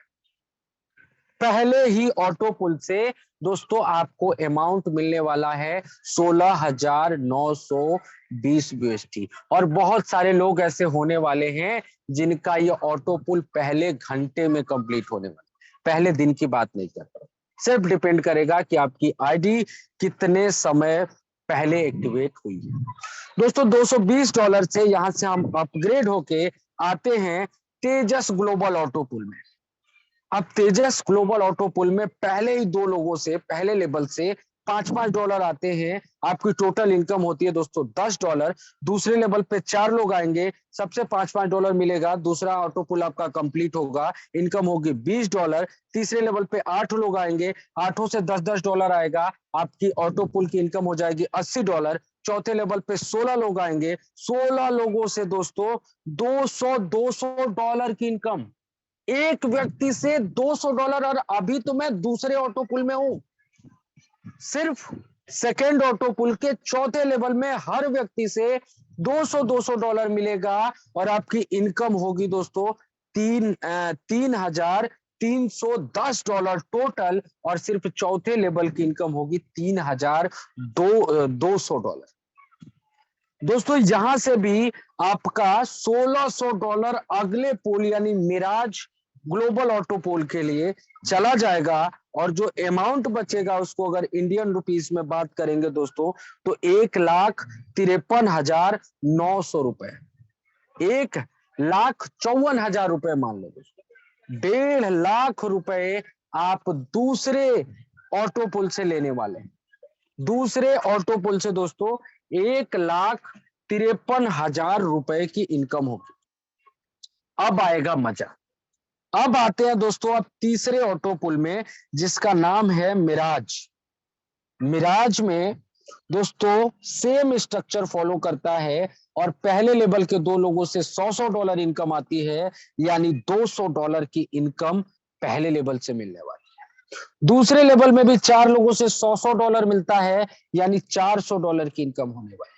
पहले ही ऑटो पुल से दोस्तों आपको अमाउंट मिलने वाला है 16,920 USD। और बहुत सारे लोग ऐसे होने वाले हैं जिनका ये ऑटो पुल पहले घंटे में कंप्लीट होने वाला, पहले दिन की बात नहीं करता। सिर्फ डिपेंड करेगा कि आपकी आईडी कितने समय पहले एक्टिवेट हुई है। दोस्तों $220 से यहां से हम अपग्रेड होके आते हैं तेजस ग्लोबल ऑटो पुल में। अब तेजस ग्लोबल ऑटो पुल में पहले ही 2 लोगों से पहले लेवल से $5 आते हैं। आपकी टोटल इनकम होती है दोस्तों $10। दूसरे लेवल पे 4 लोग आएंगे, सबसे $5 मिलेगा, दूसरा ऑटो पुल आपका कंप्लीट होगा, इनकम होगी $20। तीसरे लेवल पे 8 लोग आएंगे, 8 से $10 आएगा, आपकी ऑटो पुल की इनकम हो जाएगी $80। चौथे लेवल पे 16 लोग आएंगे, 16 लोगों से दोस्तों $200 की इनकम, एक व्यक्ति से $200। और अभी तो मैं दूसरे ऑटो पुल में हूं, सिर्फ सेकेंड ऑटो पुल के चौथे लेवल में हर व्यक्ति से $200 मिलेगा और आपकी इनकम होगी दोस्तों $3,310 टोटल। और सिर्फ चौथे लेवल की इनकम होगी $3,200। दोस्तों यहां से भी आपका $1600 अगले पोल यानी मिराज ग्लोबल ऑटो पोल के लिए चला जाएगा। और जो अमाउंट बचेगा उसको अगर इंडियन रुपीस में बात करेंगे दोस्तों तो 1,53,900 रुपए, 1,54,000 रुपए मान लो दोस्तों। 1.5 लाख रुपए आप दूसरे ऑटो पुल से लेने वाले हैं। दूसरे ऑटो पुल से दोस्तों 1,53,000 रुपए की इनकम होगी। अब आएगा मजा। अब आते हैं दोस्तों अब तीसरे ऑटो पुल में जिसका नाम है मिराज। मिराज में दोस्तों सेम स्ट्रक्चर फॉलो करता है और पहले लेवल के 2 लोगों से $100 इनकम आती है, यानी $200 की इनकम पहले लेवल से मिलने वाली है। दूसरे लेवल में भी 4 लोगों से $100 मिलता है, यानी $400 की इनकम होने वाली है।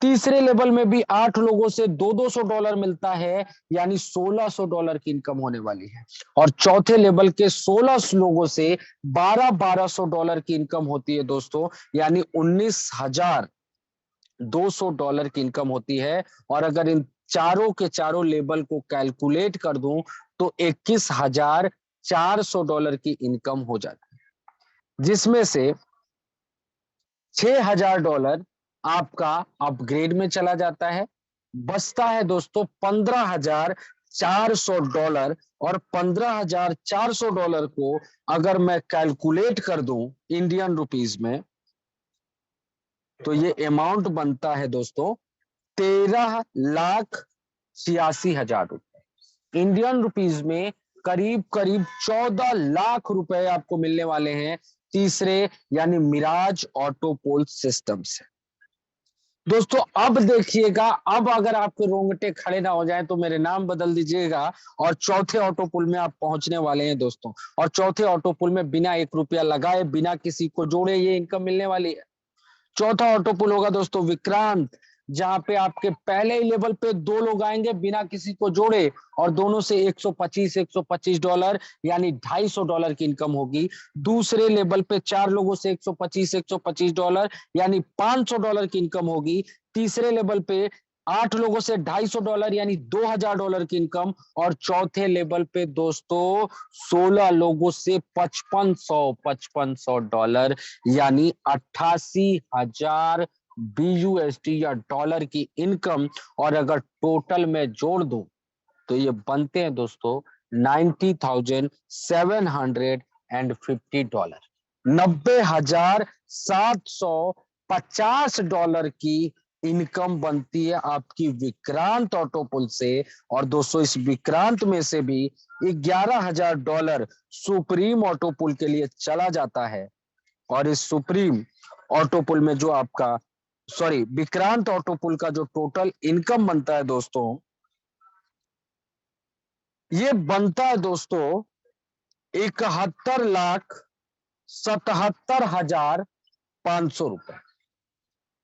तीसरे लेवल में भी 8 लोगों से $200 मिलता है, यानी $1,600 की इनकम होने वाली है। और चौथे लेवल के 16 लोगों से $1,200 की इनकम होती है दोस्तों, यानी $19,200 की इनकम होती है। और अगर इन चारों के चारों लेवल को कैलकुलेट कर दूं तो $21,400 की इनकम हो जाती है, जिसमें से $6,000 आपका अपग्रेड में चला जाता है। बचता है दोस्तों $15,400। और $15,400 को अगर मैं कैलकुलेट कर दूं इंडियन रुपीस में तो ये अमाउंट बनता है दोस्तों 13,86,000 रुपए। इंडियन रुपीस में करीब करीब 14 लाख रुपए आपको मिलने वाले हैं तीसरे यानी मिराज ऑटो पोल सिस्टम से। दोस्तों अब देखिएगा, अब अगर आपके रोंगटे खड़े ना हो जाए तो मेरे नाम बदल दीजिएगा और चौथे ऑटो पुल में आप पहुंचने वाले हैं दोस्तों। और चौथे ऑटो पुल में बिना 1 रुपया लगाए, बिना किसी को जोड़े ये इनकम मिलने वाली है। चौथा ऑटो पुल होगा दोस्तों विक्रांत, जहां पे आपके पहले ही लेवल पे 2 लोग आएंगे बिना किसी को जोड़े और दोनों से $125 यानी $250 की इनकम होगी। दूसरे लेवल पे 4 लोगों से $125 यानी $500 की इनकम होगी। तीसरे लेवल पे 8 लोगों से $250 यानी $2,000 की इनकम। और चौथे लेवल पे दोस्तों 16 लोगों से $5,500 यानी 88,000 BUSD या डॉलर की इनकम। और अगर टोटल में जोड़ दूं तो ये बनते हैं दोस्तों $90,750, $90,750 की इनकम बनती है आपकी विक्रांत ऑटो पुल से। और दोस्तों इस विक्रांत में से भी $11,000 सुप्रीम ऑटो पुल के लिए चला जाता है। और इस सुप्रीम ऑटो पुल में जो आपका विक्रांत ऑटो पुल का जो टोटल इनकम बनता है दोस्तों, ये बनता है दोस्तों 71,77,500 रुपए,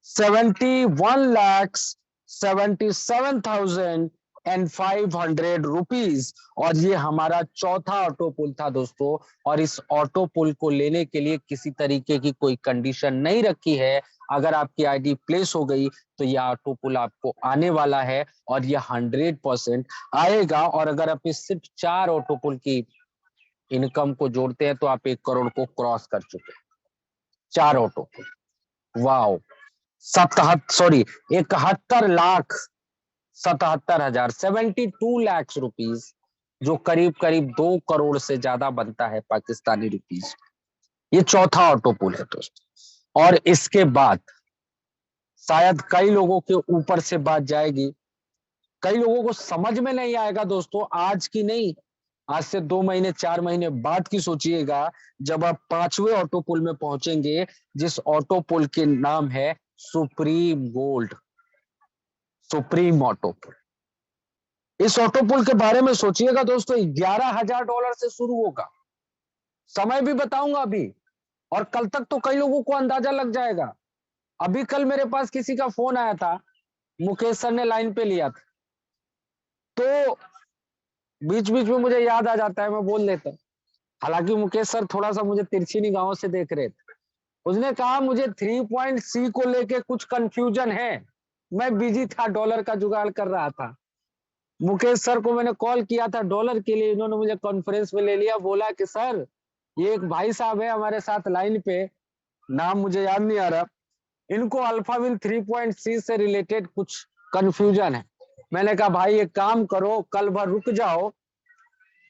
71,77,500 रुपीज। और ये हमारा चौथा ऑटो पुल था दोस्तों। और इस ऑटो पुल को लेने के लिए किसी तरीके की कोई कंडीशन नहीं रखी है। अगर आपकी आईडी प्लेस हो गई तो यह ऑटो पुल आपको आने वाला है और यह 100% आएगा। और अगर आप इस सिर्फ 4 ऑटो पुल की इनकम को जोड़ते हैं तो आप 1 करोड़ को क्रॉस कर चुके हैं। 4 ऑटो पुल, वाओ। 71,77,000 72 लाख रुपीज, जो करीब करीब 2 करोड़ से ज्यादा बनता है पाकिस्तानी रुपीज। ये चौथा ऑटो पुल है दोस्तों। और इसके बाद शायद कई लोगों के ऊपर से बात जाएगी, कई लोगों को समझ में नहीं आएगा दोस्तों। आज की नहीं, आज से 2 महीने 4 महीने बाद की सोचिएगा जब आप 5वें ऑटो पुल में पहुंचेंगे, जिस ऑटो पुल के नाम है सुप्रीम गोल्ड, सुप्रीम ऑटो पुल। इस ऑटो पुल के बारे में सोचिएगा दोस्तों, $11,000 से शुरू होगा। समय भी बताऊंगा अभी, और कल तक तो कई लोगों को अंदाजा लग जाएगा। अभी कल मेरे पास किसी का फोन आया था, मुकेश सर ने लाइन पे लिया था, तो बीच बीच में मुझे याद आ जाता है, मैं बोल देता हूं। हालांकि मुकेश सर थोड़ा सा मुझे तिरछी निगाहों से देख रहे थे। उसने कहा मुझे 3 पॉइंट सी को लेके कुछ कंफ्यूजन है, मैं बिजी था, डॉलर का जुगाड़ कर रहा था। मुकेश सर को मैंने कॉल किया था डॉलर के लिए, इन्होंने मुझे कॉन्फ्रेंस में ले लिया, बोला कि सर ये एक भाई साहब है हमारे साथ लाइन पे, नाम मुझे याद नहीं आ रहा, इनको अल्फाविल 3.3 से रिलेटेड कुछ कंफ्यूजन है। मैंने कहा भाई एक काम करो, कल भर रुक जाओ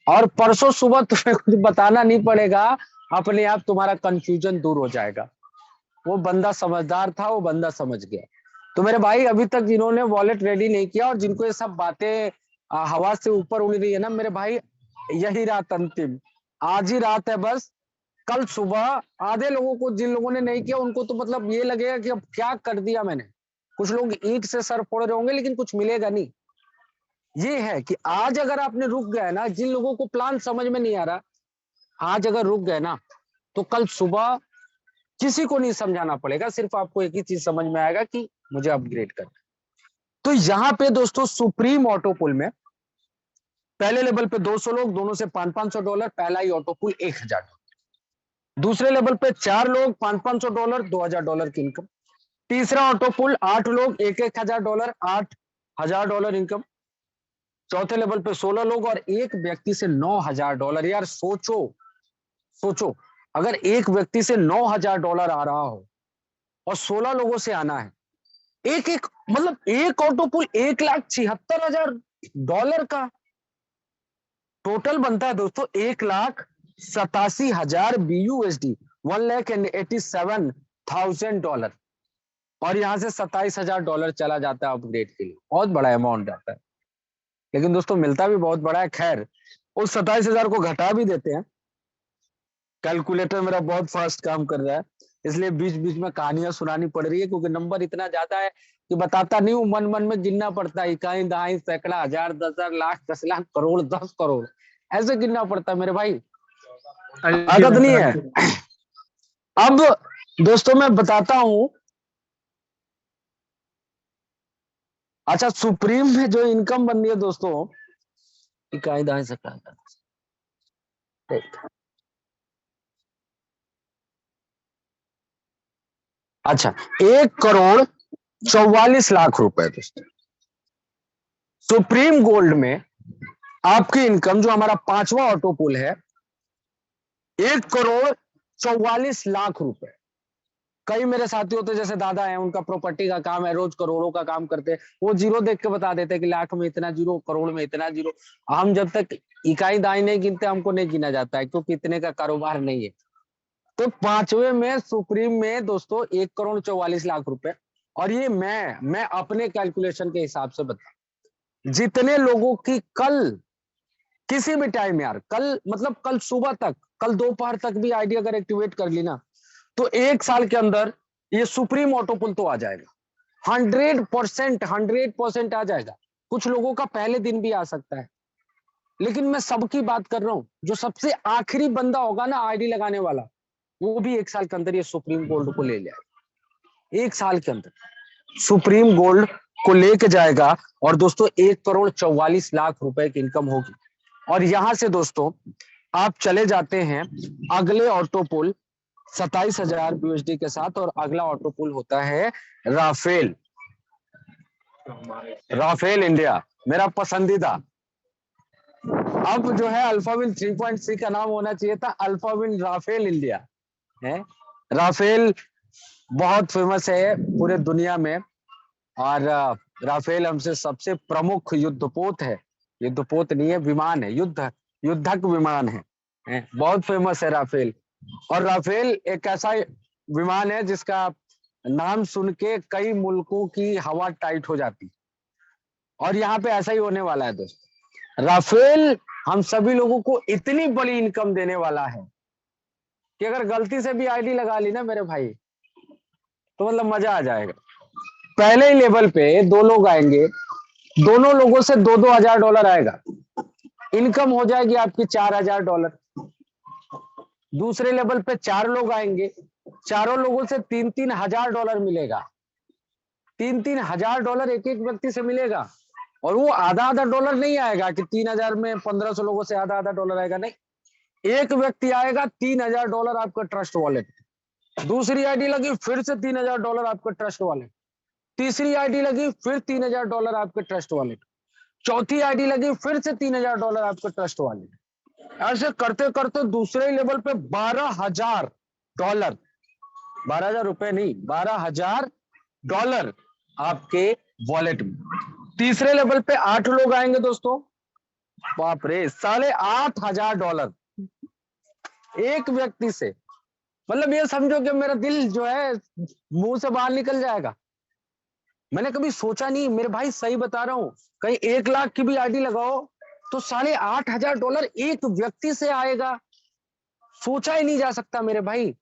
और परसों सुबह तुम्हें कुछ बताना नहीं पड़ेगा, अपने आप तुम्हारा कंफ्यूजन दूर हो जाएगा। वो बंदा समझदार था, वो बंदा समझ गया। तो मेरे भाई अभी तक जिन्होंने वॉलेट रेडी नहीं किया और जिनको ये सब बातें हवा से ऊपर उड़ रही है ना मेरे भाई, यही रात अंतिम, आज ही रात है बस। कल सुबह आधे लोगों को, जिन लोगों ने नहीं किया उनको तो मतलब ये लगेगा कि अब क्या कर दिया मैंने। कुछ लोग ईंट से सर फोड़ रहे होंगे लेकिन कुछ मिलेगा नहीं। ये है कि आज अगर आपने रुक गए ना, जिन लोगों को प्लान समझ में नहीं आ रहा, आज अगर रुक गए ना तो कल सुबह किसी को नहीं समझाना पड़ेगा, सिर्फ आपको एक ही चीज समझ में आएगा कि मुझे अपग्रेड करना। तो यहाँ पे दोस्तों सुप्रीम ऑटो पुल में पहले लेवल पे 200 लोग, दोनों से $500, पहला ही ऑटो पुल $1000। दूसरे लेवल पे 4 लोग, $500, $2000 की इनकम। तीसरा ऑटो पुल 8 लोग, $1000, $8000 इनकम। चौथे लेवल पे 16 लोग और एक व्यक्ति से $9000। यार सोचो अगर एक व्यक्ति से $9000 आ रहा हो और 16 लोगों से आना है, एक मतलब एक ऑटो पुल $1,76,000 का टोटल बनता है दोस्तों, $1,87,000 BUSD, $1,87,000। और यहां से $27,000 चला जाता है अपग्रेड के लिए, बहुत बड़ा अमाउंट जाता है। लेकिन दोस्तों मिलता भी बहुत बड़ा है। खैर उस 27,000 को घटा भी देते हैं। कैलकुलेटर मेरा बहुत फास्ट काम कर रहा है, इसलिए बीच बीच में कहानियां सुनानी पड़ रही है, क्योंकि नंबर इतना ज्यादा है कि बताता नहीं हूं, मन मन में गिनना पड़ता है। इकाई, दहाई, सैकड़ा, हजार, 10,000, लाख, 10 लाख, करोड़, 10 करोड़, ऐसे गिनना पड़ता है मेरे भाई, आदत नहीं है। अब दोस्तों मैं बताता हूं, अच्छा सुप्रीम में जो इनकम बन रही है दोस्तों, इकाई, दहाई, सैकड़ा, अच्छा 1,44,00,000 रुपए दोस्तों। सुप्रीम गोल्ड में आपकी इनकम, जो हमारा 5वां ऑटो पुल है, 1,44,00,000 रुपए। कई मेरे साथी होते जैसे दादा हैं, उनका प्रॉपर्टी का काम है, रोज करोड़ों का काम करते हैं, वो जीरो देख के बता देते हैं कि लाख में इतना जीरो, करोड़ में इतना जीरो। हम जब तक इकाई दाई नहीं गिनते हमको नहीं गिना जाता है, क्योंकि इतने का कारोबार नहीं है। तो 5वें में सुप्रीम में दोस्तों 1,44,00,000 रुपए। और ये मैं अपने कैलकुलेशन के हिसाब से बता, जितने लोगों की कल किसी भी टाइम, यार कल मतलब कल सुबह तक, कल दोपहर तक भी आईडी अगर एक्टिवेट कर ली ना, तो 1 साल के अंदर ये सुप्रीम ऑटो पुल तो आ जाएगा। 100% आ जाएगा। कुछ लोगों का पहले दिन भी आ सकता है, लेकिन मैं सबकी बात कर रहा हूं। जो सबसे आखिरी बंदा होगा ना आईडी लगाने वाला, वो भी 1 साल के अंदर ये सुप्रीम गोल्ड को ले जाएगा। 1 साल के अंदर सुप्रीम गोल्ड को लेके जाएगा। और दोस्तों 1,44,00,000 रुपए की इनकम होगी। और यहां से दोस्तों आप चले जाते हैं अगले ऑटो पुल 27,000 BUSD के साथ, और अगला ऑटो पुल होता है राफेल इंडिया, मेरा पसंदीदा। अब जो है अल्फाविल 3.3 का नाम होना चाहिए था अल्फाविल राफेल इंडिया है। राफेल बहुत फेमस है पूरे दुनिया में, और राफेल हमसे सबसे प्रमुख युद्धपोत है, युद्धपोत नहीं है, विमान है, युद्धक विमान है, बहुत फेमस है राफेल। और राफेल एक ऐसा विमान है जिसका नाम सुन के कई मुल्कों की हवा टाइट हो जाती, और यहाँ पे ऐसा ही होने वाला है दोस्तों। राफेल हम सभी लोगों को इतनी बड़ी इनकम देने वाला है कि अगर गलती से भी आईडी लगा ली ना मेरे भाई, तो मतलब मजा आ जाएगा। पहले ही लेवल पे 2 लोग आएंगे, दोनों लोगों से $2,000 आएगा, इनकम हो जाएगी आपकी $4,000। दूसरे लेवल पे 4 लोग आएंगे, चारों लोगों से $3,000 मिलेगा। $3,000 एक व्यक्ति से मिलेगा। और वो आधा डॉलर नहीं आएगा कि 3,000 में 1,500 लोगों से आधा डॉलर आएगा, नहीं, एक व्यक्ति आएगा $3,000 आपका ट्रस्ट वॉलेट। दूसरी आईडी लगी, फिर से $3,000 आपका ट्रस्ट वॉलेट। तीसरी आईडी लगी फिर $3000 आपके ट्रस्ट वॉलेट, चौथी आईडी लगी फिर से $3000 आपके ट्रस्ट वॉलेट। ऐसे करते करते दूसरे लेवल पे $12,000, 12,000 रुपए नहीं, $12,000 आपके वॉलेट में। तीसरे लेवल पे 8 लोग आएंगे दोस्तों, बाप रे, $8,500 एक व्यक्ति से। मतलब ये समझो कि मेरा दिल जो है मुंह से बाहर निकल जाएगा। मैंने कभी सोचा नहीं मेरे भाई, सही बता रहा हूं, कहीं 1 लाख की भी आईडी लगाओ तो $8,500 एक व्यक्ति से आएगा, सोचा ही नहीं जा सकता मेरे भाई।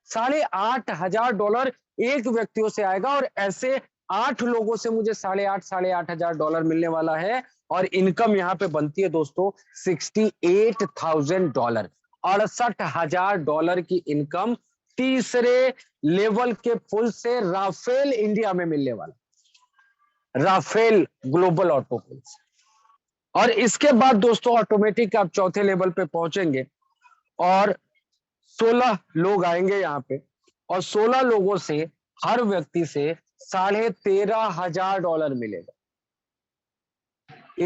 $8,500 एक व्यक्तियों से आएगा, और ऐसे 8 लोगों से मुझे $8,500 मिलने वाला है। और इनकम यहाँ पे बनती है दोस्तों $68,000, $68,000 की इनकम तीसरे लेवल के पुल से राफेल इंडिया में मिलने वाला, राफेल ग्लोबल ऑटो पुल से। और इसके बाद दोस्तों ऑटोमेटिक आप चौथे लेवल पे पहुंचेंगे और 16 लोग आएंगे यहाँ पे, और 16 लोगों से हर व्यक्ति से $13,500 मिलेगा।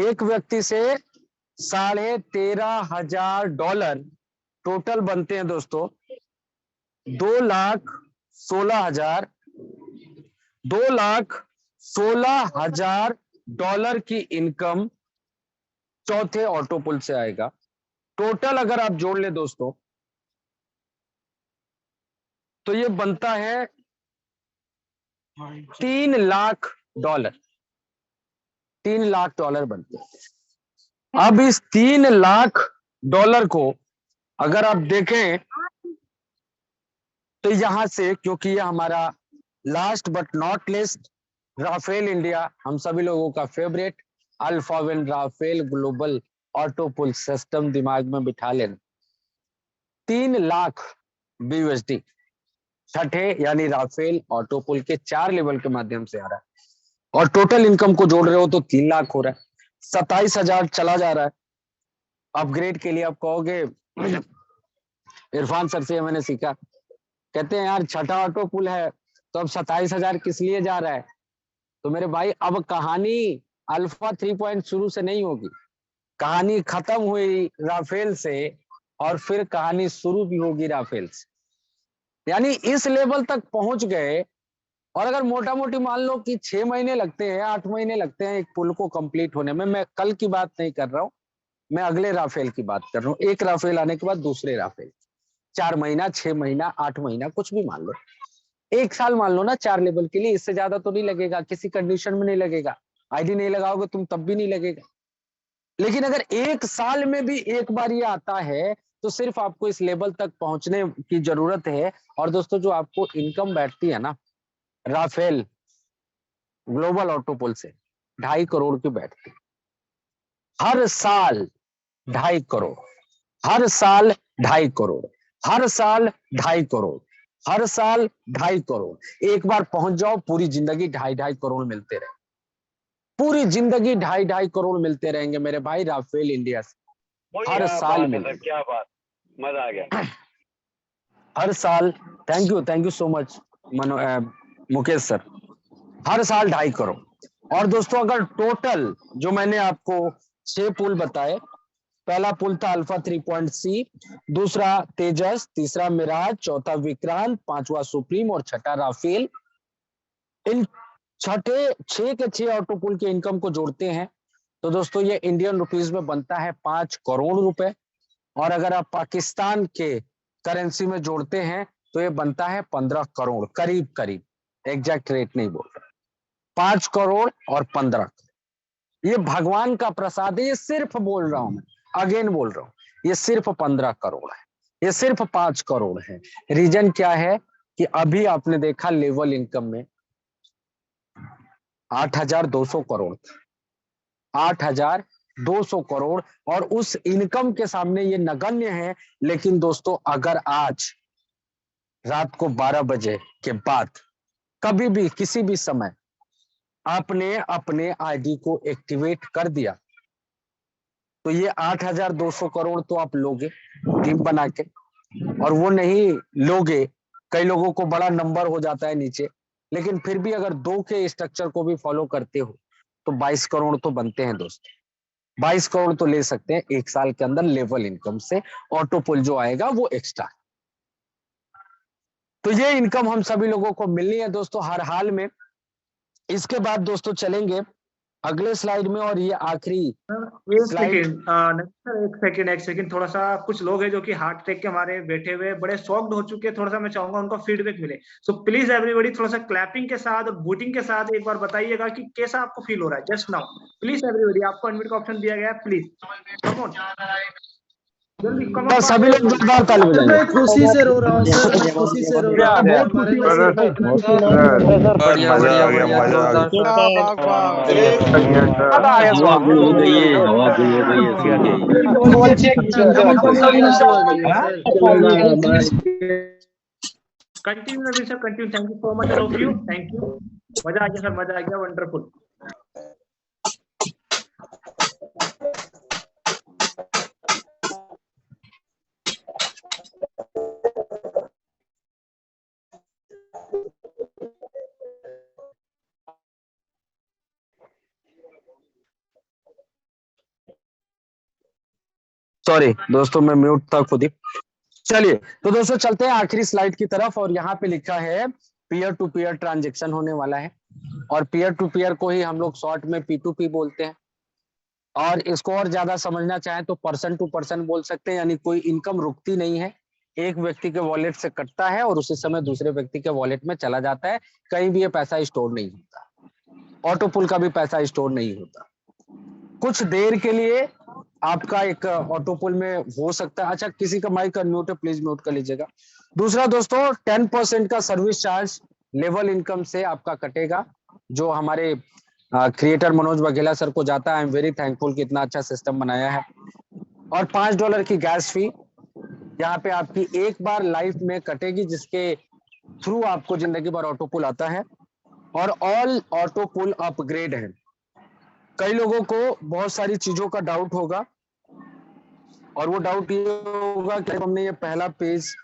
एक व्यक्ति से $13,500 टोटल बनते हैं दोस्तों 2,16,000, $2,16,000 की इनकम चौथे ऑटो पुल से आएगा। टोटल अगर आप जोड़ ले दोस्तों तो ये बनता है $3,00,000, $3,00,000 बनते हैं। अब इस $3,00,000 को अगर आप देखें तो यहां से, क्योंकि ये हमारा last but not least Rafale India, हम सभी लोगों का favourite alpha win Rafale global auto pull system दिमाग में बिठा लेना। 3,00,000 BUSD छठे यानी राफेल ऑटो पुल के 4 लेवल के माध्यम से आ रहा है, और टोटल इनकम को जोड़ रहे हो तो 3,00,000 हो रहा है। 27,000 चला जा रहा है। अपग्रेड के लिए आप कहोगे इरफान सर से मैंने सीखा, कहते हैं यार छठा ऑटो पुल है तो अब 27,000 किस लिए जा रहा है। तो मेरे भाई अब कहानी अल्फा 3 शुरू से नहीं होगी, कहानी खत्म हुई राफेल से और फिर कहानी शुरू भी होगी राफेल से। यानी इस लेवल तक पहुंच गए, और अगर मोटा मोटी मान लो कि 6 महीने लगते हैं, 8 महीने लगते हैं एक पुल को कंप्लीट होने में। मैं कल की बात नहीं कर रहा हूं, मैं अगले राफेल की बात कर रहा हूँ। एक राफेल आने के बाद दूसरे राफेल, 4 महीना, 6 महीना, 8 महीना, कुछ भी मान लो, 1 साल मान लो ना 4 लेवल के लिए। इससे ज्यादा तो नहीं लगेगा, किसी कंडीशन में नहीं लगेगा। आईडी नहीं लगाओगे तुम तब भी नहीं लगेगा। लेकिन अगर 1 साल में भी एक बार ये आता है तो सिर्फ आपको इस लेवल तक पहुंचने की जरूरत है। और दोस्तों जो आपको इनकम बैठती है ना राफेल ग्लोबल ऑटो पुल से, 2.5 करोड़ की बैठती है हर साल। 2.5 करोड़ हर साल, 2.5 करोड़ हर साल, 2.5 करोड़ हर साल, 2.5 करोड़। एक बार पहुंच जाओ पूरी जिंदगी 2.5 करोड़ मिलते रहे, पूरी जिंदगी 2.5 करोड़ मिलते रहेंगे मेरे भाई राफेल इंडिया से। हर साल मिलेगा। क्या बात, मजा आ गया। हर साल। Thank you so much Mukesh sir. हर साल 2.5 करोड़। और दोस्तों अगर टोटल जो मैंने आपको 6 पुल बताए, पहला पुल था अल्फा 3.C, दूसरा तेजस, तीसरा मिराज, चौथा विक्रांत, 5वां सुप्रीम और छठा राफेल। इन 6 के 6 ऑटो पुल के इनकम को जोड़ते हैं तो दोस्तों ये इंडियन रुपीस में बनता है 5 करोड़ रुपए। और अगर आप पाकिस्तान के करेंसी में जोड़ते हैं तो ये बनता है 15 करोड़, करीब करीब, एग्जैक्ट रेट नहीं बोल रहा, 5 करोड़ और 15 करोड़। ये भगवान का प्रसाद है। ये सिर्फ बोल रहा हूं मैं, अगेन बोल रहा हूं, ये सिर्फ 15 करोड़ है, ये सिर्फ 5 करोड़ है। रीजन क्या है कि अभी आपने देखा लेवल इनकम में 8,200 करोड़, 8,200 करोड़, और उस इनकम के सामने ये नगण्य है। लेकिन दोस्तों अगर आज रात को 12 बजे के बाद कभी भी किसी भी समय आपने अपने आईडी को एक्टिवेट कर दिया तो ये 8,200 करोड़ तो आप लोगे टीम बना के। और वो नहीं लोगे, कई लोगों को बड़ा नंबर हो जाता है नीचे, लेकिन फिर भी अगर 2 के स्ट्रक्चर को भी फॉलो करते हो तो 22 करोड़ तो बनते हैं दोस्तों। 22 करोड़ तो ले सकते हैं 1 साल के अंदर लेवल इनकम से, ऑटो पुल जो आएगा वो एक्स्ट्रा। तो ये इनकम हम सभी लोगों को मिलनी है दोस्तों हर हाल में। इसके बाद दोस्तों चलेंगे अगले स्लाइड में, और ये आखिरी एक स्लाइड। सेकंड सर, एक सेकंड थोड़ा सा, कुछ लोग हैं जो कि हार्ट अटैक के हमारे बैठे हुए बड़े शॉक्ड हो चुके हैं, थोड़ा सा मैं चाहूंगा उनको फीडबैक मिले। सो प्लीज एवरीबॉडी थोड़ा सा क्लैपिंग के साथ और बूटिंग के साथ एक बार बताइएगा कि कैसा आपको फील हो रहा है जस्ट नाउ। प्लीज एवरीबॉडी, आपको अनम्यूट का ऑप्शन दिया गया है, प्लीज कम ऑन, जल्दी कम ऑन। सभी लोग जोरदार ताली बजाएंगे। मैं खुशी से रो रहा हूँ सर, मैं खुशी से रो रहा हूँ। बहुत खुशी हो रही है। बढ़िया बढ़िया बढ़िया जोरदार। Continue Naveen sir, continue. Thank you so much all of you, thank you. मजा आ गया सर, मजा आ गया, वंडरफुल। सॉरी दोस्तों, मैं म्यूट था खुद ही। चलिए तो दोस्तों चलते हैं आखिरी स्लाइड की तरफ, और यहाँ पे लिखा है पीयर टू पीयर ट्रांजेक्शन होने वाला है, और पीयर टू पीयर को ही हम लोग शॉर्ट में P2P बोलते हैं, और इसको और ज्यादा समझना चाहें तो पर्सन टू पर्सन बोल सकते हैं, यानी कोई इनकम रुकती नहीं है, एक व्यक्ति के वॉलेट से कटता है और उसी समय दूसरे व्यक्ति के वॉलेट में चला जाता है, कहीं भी ये पैसा स्टोर नहीं होता, ऑटो पुल का भी पैसा स्टोर नहीं होता। कुछ देर के लिए आपका एक ऑटो पुल में हो सकता है। अच्छा, किसी का माइक अनम्यूट है, प्लीज म्यूट कर लीजिएगा। दूसरा दोस्तों, 10% का सर्विस चार्ज लेवल इनकम से आपका कटेगा, जो हमारे क्रिएटर मनोज वाघेला सर को जाता है। आई एम वेरी थैंकफुल कि इतना अच्छा सिस्टम बनाया है। और $5 की गैस फी यहाँ पे आपकी एक बार लाइफ में कटेगी, जिसके थ्रू आपको जिंदगी भर ऑटो पुल आता है। और ऑल ऑटो पुल अपग्रेड है। कई लोगों को बहुत सारी चीजों का डाउट होगा, और वो डाउट ये होगा कि हमने ये पहला पेज,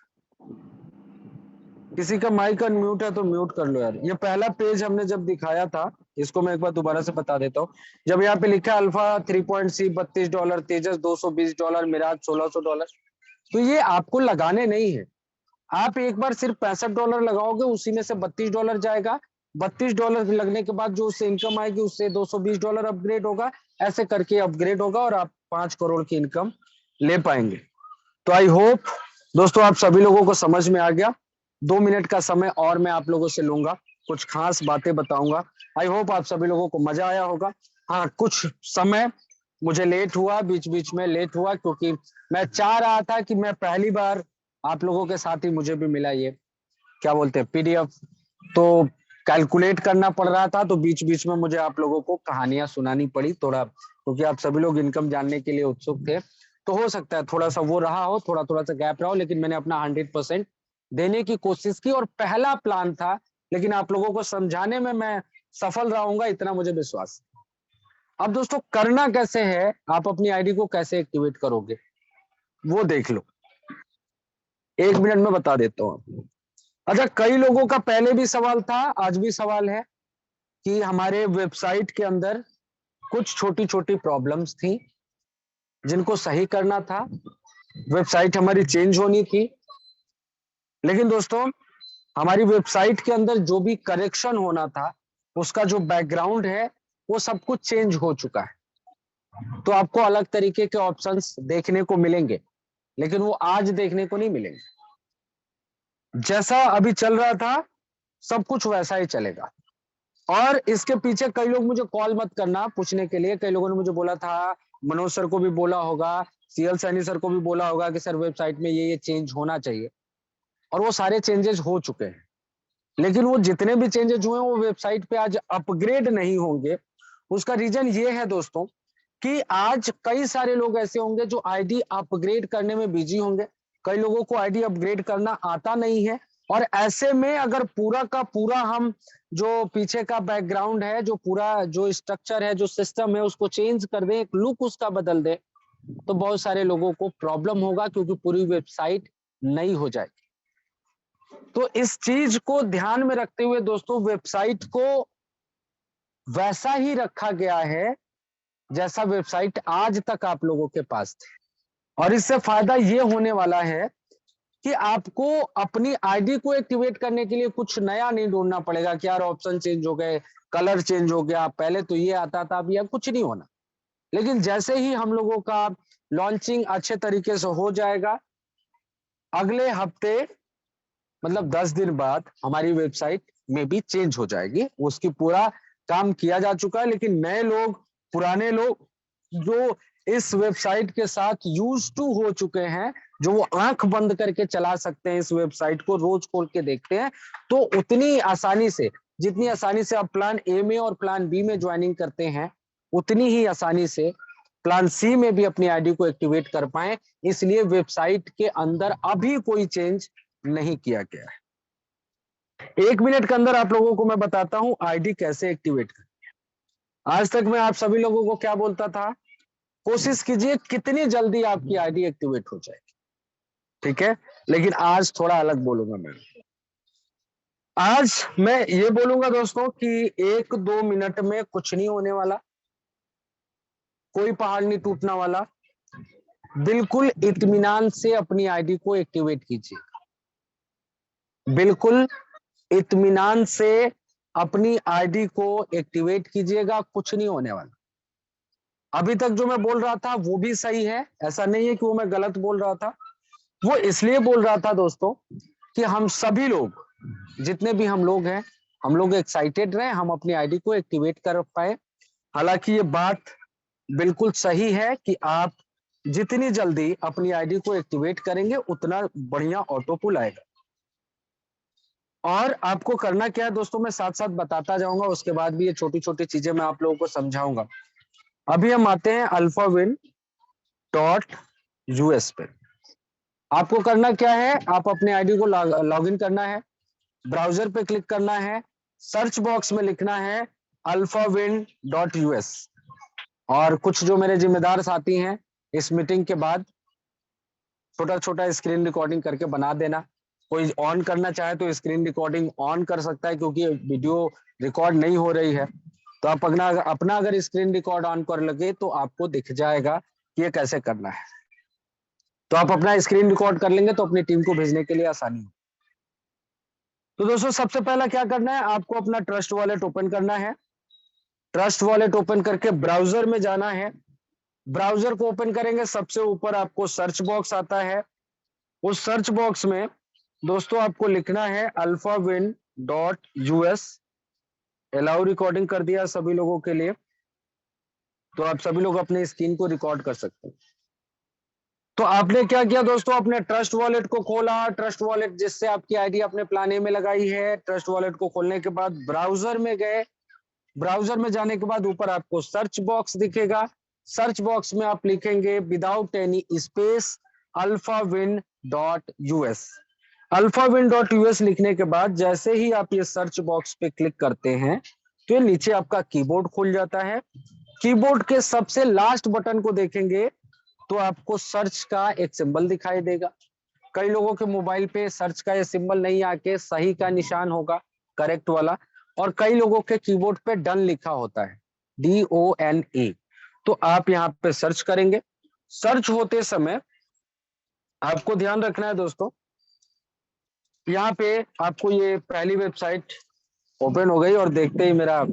किसी का माइक अनम्यूट है तो म्यूट कर लो यार। ये पहला पेज हमने जब दिखाया था, इसको मैं एक बार दोबारा से बता देता हूँ। जब यहाँ पे लिखा है अल्फा 3.C $32, तेजस $220, मिराज $1600, तो ये आपको लगाने नहीं है। आप एक बार सिर्फ $65 लगाओगे, उसी में से $32 जाएगा। $32 लगने के बाद जो उससे इनकम आएगी, उससे $220 अपग्रेड होगा, ऐसे करके अपग्रेड होगा, और आप 5 करोड़ की इनकम ले पाएंगे। तो आई होप दोस्तों आप सभी लोगों को समझ में आ गया। 2 मिनट का समय और मैं आप लोगों से लूंगा, कुछ खास बातें बताऊंगा। आई होप आप सभी लोगों को मजा आया होगा। हाँ, कुछ समय मुझे लेट हुआ, बीच बीच में लेट हुआ, क्योंकि मैं चाह रहा था कि मैं पहली बार आप लोगों के साथ ही मुझे भी मिला ये क्या बोलते हैं PDF, तो कैलकुलेट करना पड़ रहा था, तो बीच बीच में मुझे आप लोगों को कहानियां सुनानी पड़ी थोड़ा, क्योंकि आप सभी लोग इनकम जानने के लिए उत्सुक थे। तो हो सकता है थोड़ा सा वो रहा हो, थोड़ा सा गैप रहा हो, लेकिन मैंने अपना 100% देने की कोशिश की, और पहला प्लान था, लेकिन आप लोगों को समझाने में मैं सफल रहूंगा, इतना मुझे विश्वास है। अब दोस्तों करना कैसे है, आप अपनी आईडी को कैसे एक्टिवेट करोगे वो देख लो, 1 मिनट में बता देता हूँ आपको। अच्छा, कई लोगों का पहले भी सवाल था, आज भी सवाल है, कि हमारे वेबसाइट के अंदर कुछ छोटी छोटी प्रॉब्लम्स थी जिनको सही करना था, वेबसाइट हमारी चेंज होनी थी। लेकिन दोस्तों हमारी वेबसाइट के अंदर जो भी करेक्शन होना था, उसका जो बैकग्राउंड है वो सब कुछ चेंज हो चुका है। तो आपको अलग तरीके के ऑप्शंस देखने को मिलेंगे, लेकिन वो आज देखने को नहीं मिलेंगे। जैसा अभी चल रहा था सब कुछ वैसा ही चलेगा। और इसके पीछे कई लोग मुझे कॉल मत करना पूछने के लिए, कई लोगों ने मुझे बोला था, मनोज सर को भी बोला होगा, CL सैनी सर को भी बोला होगा कि सर वेबसाइट में ये चेंज होना चाहिए, और वो सारे चेंजेस हो चुके हैं। लेकिन वो जितने भी चेंजेस हुए वो वेबसाइट पे आज अपग्रेड नहीं होंगे। उसका रीजन ये है दोस्तों कि आज कई सारे लोग ऐसे होंगे जो आईडी अपग्रेड करने में बिजी होंगे, कई लोगों को आईडी अपग्रेड करना आता नहीं है, और ऐसे में अगर पूरा का पूरा हम जो पीछे का बैकग्राउंड है, जो पूरा जो स्ट्रक्चर है, जो सिस्टम है, उसको चेंज कर दें, एक लुक उसका बदल दे, तो बहुत सारे लोगों को प्रॉब्लम होगा, क्योंकि पूरी वेबसाइट नई हो जाएगी। तो इस चीज को ध्यान में रखते हुए दोस्तों वेबसाइट को वैसा ही रखा गया है जैसा वेबसाइट आज तक आप लोगों के पास थे। और इससे फायदा ये होने वाला है कि आपको अपनी आईडी को एक्टिवेट करने के लिए कुछ नया नहीं ढूंढना पड़ेगा कि यार ऑप्शन चेंज हो गए, कलर चेंज हो गया, पहले तो ये आता था अब यह कुछ नहीं होना। लेकिन जैसे ही हम लोगों का लॉन्चिंग अच्छे तरीके से हो जाएगा, अगले हफ्ते मतलब 10 दिन बाद हमारी वेबसाइट में भी चेंज हो जाएगी। उसकी पूरा काम किया जा चुका है, लेकिन नए लोग, पुराने लोग जो इस वेबसाइट के साथ यूज टू हो चुके हैं, जो वो आंख बंद करके चला सकते हैं इस वेबसाइट को, रोज खोल के देखते हैं, तो उतनी आसानी से, जितनी आसानी से आप प्लान ए में और प्लान बी में ज्वाइनिंग करते हैं, उतनी ही आसानी से प्लान सी में भी अपनी आईडी को एक्टिवेट कर पाए। इसलिए वेबसाइट के अंदर अभी कोई चेंज नहीं किया गया है। 1 मिनट के अंदर आप लोगों को मैं बताता हूं आईडी कैसे एक्टिवेट करनी है। आज तक मैं आप सभी लोगों को क्या बोलता था, कोशिश कीजिए कितनी जल्दी आपकी आईडी एक्टिवेट हो जाएगी, ठीक है। लेकिन आज थोड़ा अलग बोलूंगा मैं। आज मैं ये बोलूंगा दोस्तों कि 1-2 मिनट में कुछ नहीं होने वाला, कोई पहाड़ नहीं टूटने वाला। बिल्कुल इत्मीनान से अपनी आईडी को एक्टिवेट कीजिए, बिल्कुल इत्मीनान से अपनी आईडी को एक्टिवेट कीजिएगा, कुछ नहीं होने वाला। अभी तक जो मैं बोल रहा था वो भी सही है, ऐसा नहीं है कि वो मैं गलत बोल रहा था। वो इसलिए बोल रहा था दोस्तों कि हम सभी लोग, जितने भी हम लोग हैं, हम लोग एक्साइटेड रहे, हम अपनी आईडी को एक्टिवेट कर पाए। हालांकि ये बात बिल्कुल सही है कि आप जितनी जल्दी अपनी आईडी को एक्टिवेट करेंगे उतना बढ़िया ऑटो पुल आएगा। और आपको करना क्या है दोस्तों, मैं साथ साथ बताता जाऊंगा, उसके बाद भी ये छोटी छोटी चीजें मैं आप लोगों को समझाऊंगा। अभी हम आते हैं alphavin.us पे। आपको करना क्या है, आप अपने आईडी को लॉगिन करना है, ब्राउजर पे क्लिक करना है, सर्च बॉक्स में लिखना है alphavin.us। और कुछ जो मेरे जिम्मेदार साथी हैं इस मीटिंग के बाद छोटा छोटा स्क्रीन रिकॉर्डिंग करके बना देना। कोई ऑन करना चाहे तो स्क्रीन रिकॉर्डिंग ऑन कर सकता है, क्योंकि वीडियो रिकॉर्ड नहीं हो रही है। तो आप अपना अगर स्क्रीन रिकॉर्ड ऑन कर लगे तो आपको दिख जाएगा कि ये कैसे करना है। तो आप अपना स्क्रीन रिकॉर्ड कर लेंगे तो अपनी टीम को भेजने के लिए आसानी हो। तो दोस्तों सबसे पहला क्या करना है, आपको अपना ट्रस्ट वॉलेट ओपन करना है। ट्रस्ट वॉलेट ओपन करके ब्राउजर में जाना है। ब्राउजर को ओपन करेंगे, सबसे ऊपर आपको सर्च बॉक्स आता है। उस सर्च बॉक्स में दोस्तों आपको लिखना है alphavin.us। अलाउ रिकॉर्डिंग कर दिया सभी लोगों के लिए, तो आप सभी लोग अपने स्क्रीन को रिकॉर्ड कर सकते हैं। तो आपने क्या किया दोस्तों, अपने ट्रस्ट वॉलेट को खोला। ट्रस्ट वॉलेट जिससे आपकी आईडी अपने प्लान ए में लगाई है। ट्रस्ट वॉलेट को खोलने के बाद ब्राउजर में गए। ब्राउजर में जाने के बाद ऊपर आपको सर्च बॉक्स दिखेगा। सर्च बॉक्स में आप लिखेंगे without any space alphavin.us। alphavin.us लिखने के बाद जैसे ही आप ये सर्च बॉक्स पे क्लिक करते हैं तो ये नीचे आपका कीबोर्ड खुल जाता है। कीबोर्ड के सबसे लास्ट बटन को देखेंगे तो आपको सर्च का एक सिंबल दिखाई देगा। कई लोगों के मोबाइल पे सर्च का ये सिंबल नहीं आके सही का निशान होगा, करेक्ट वाला, और कई लोगों के कीबोर्ड पे डन लिखा होता है, DONE। तो आप यहाँ पे सर्च करेंगे। सर्च होते समय आपको ध्यान रखना है दोस्तों, यहाँ पे आपको ये पहली वेबसाइट ओपन हो गई और देखते ही मेरा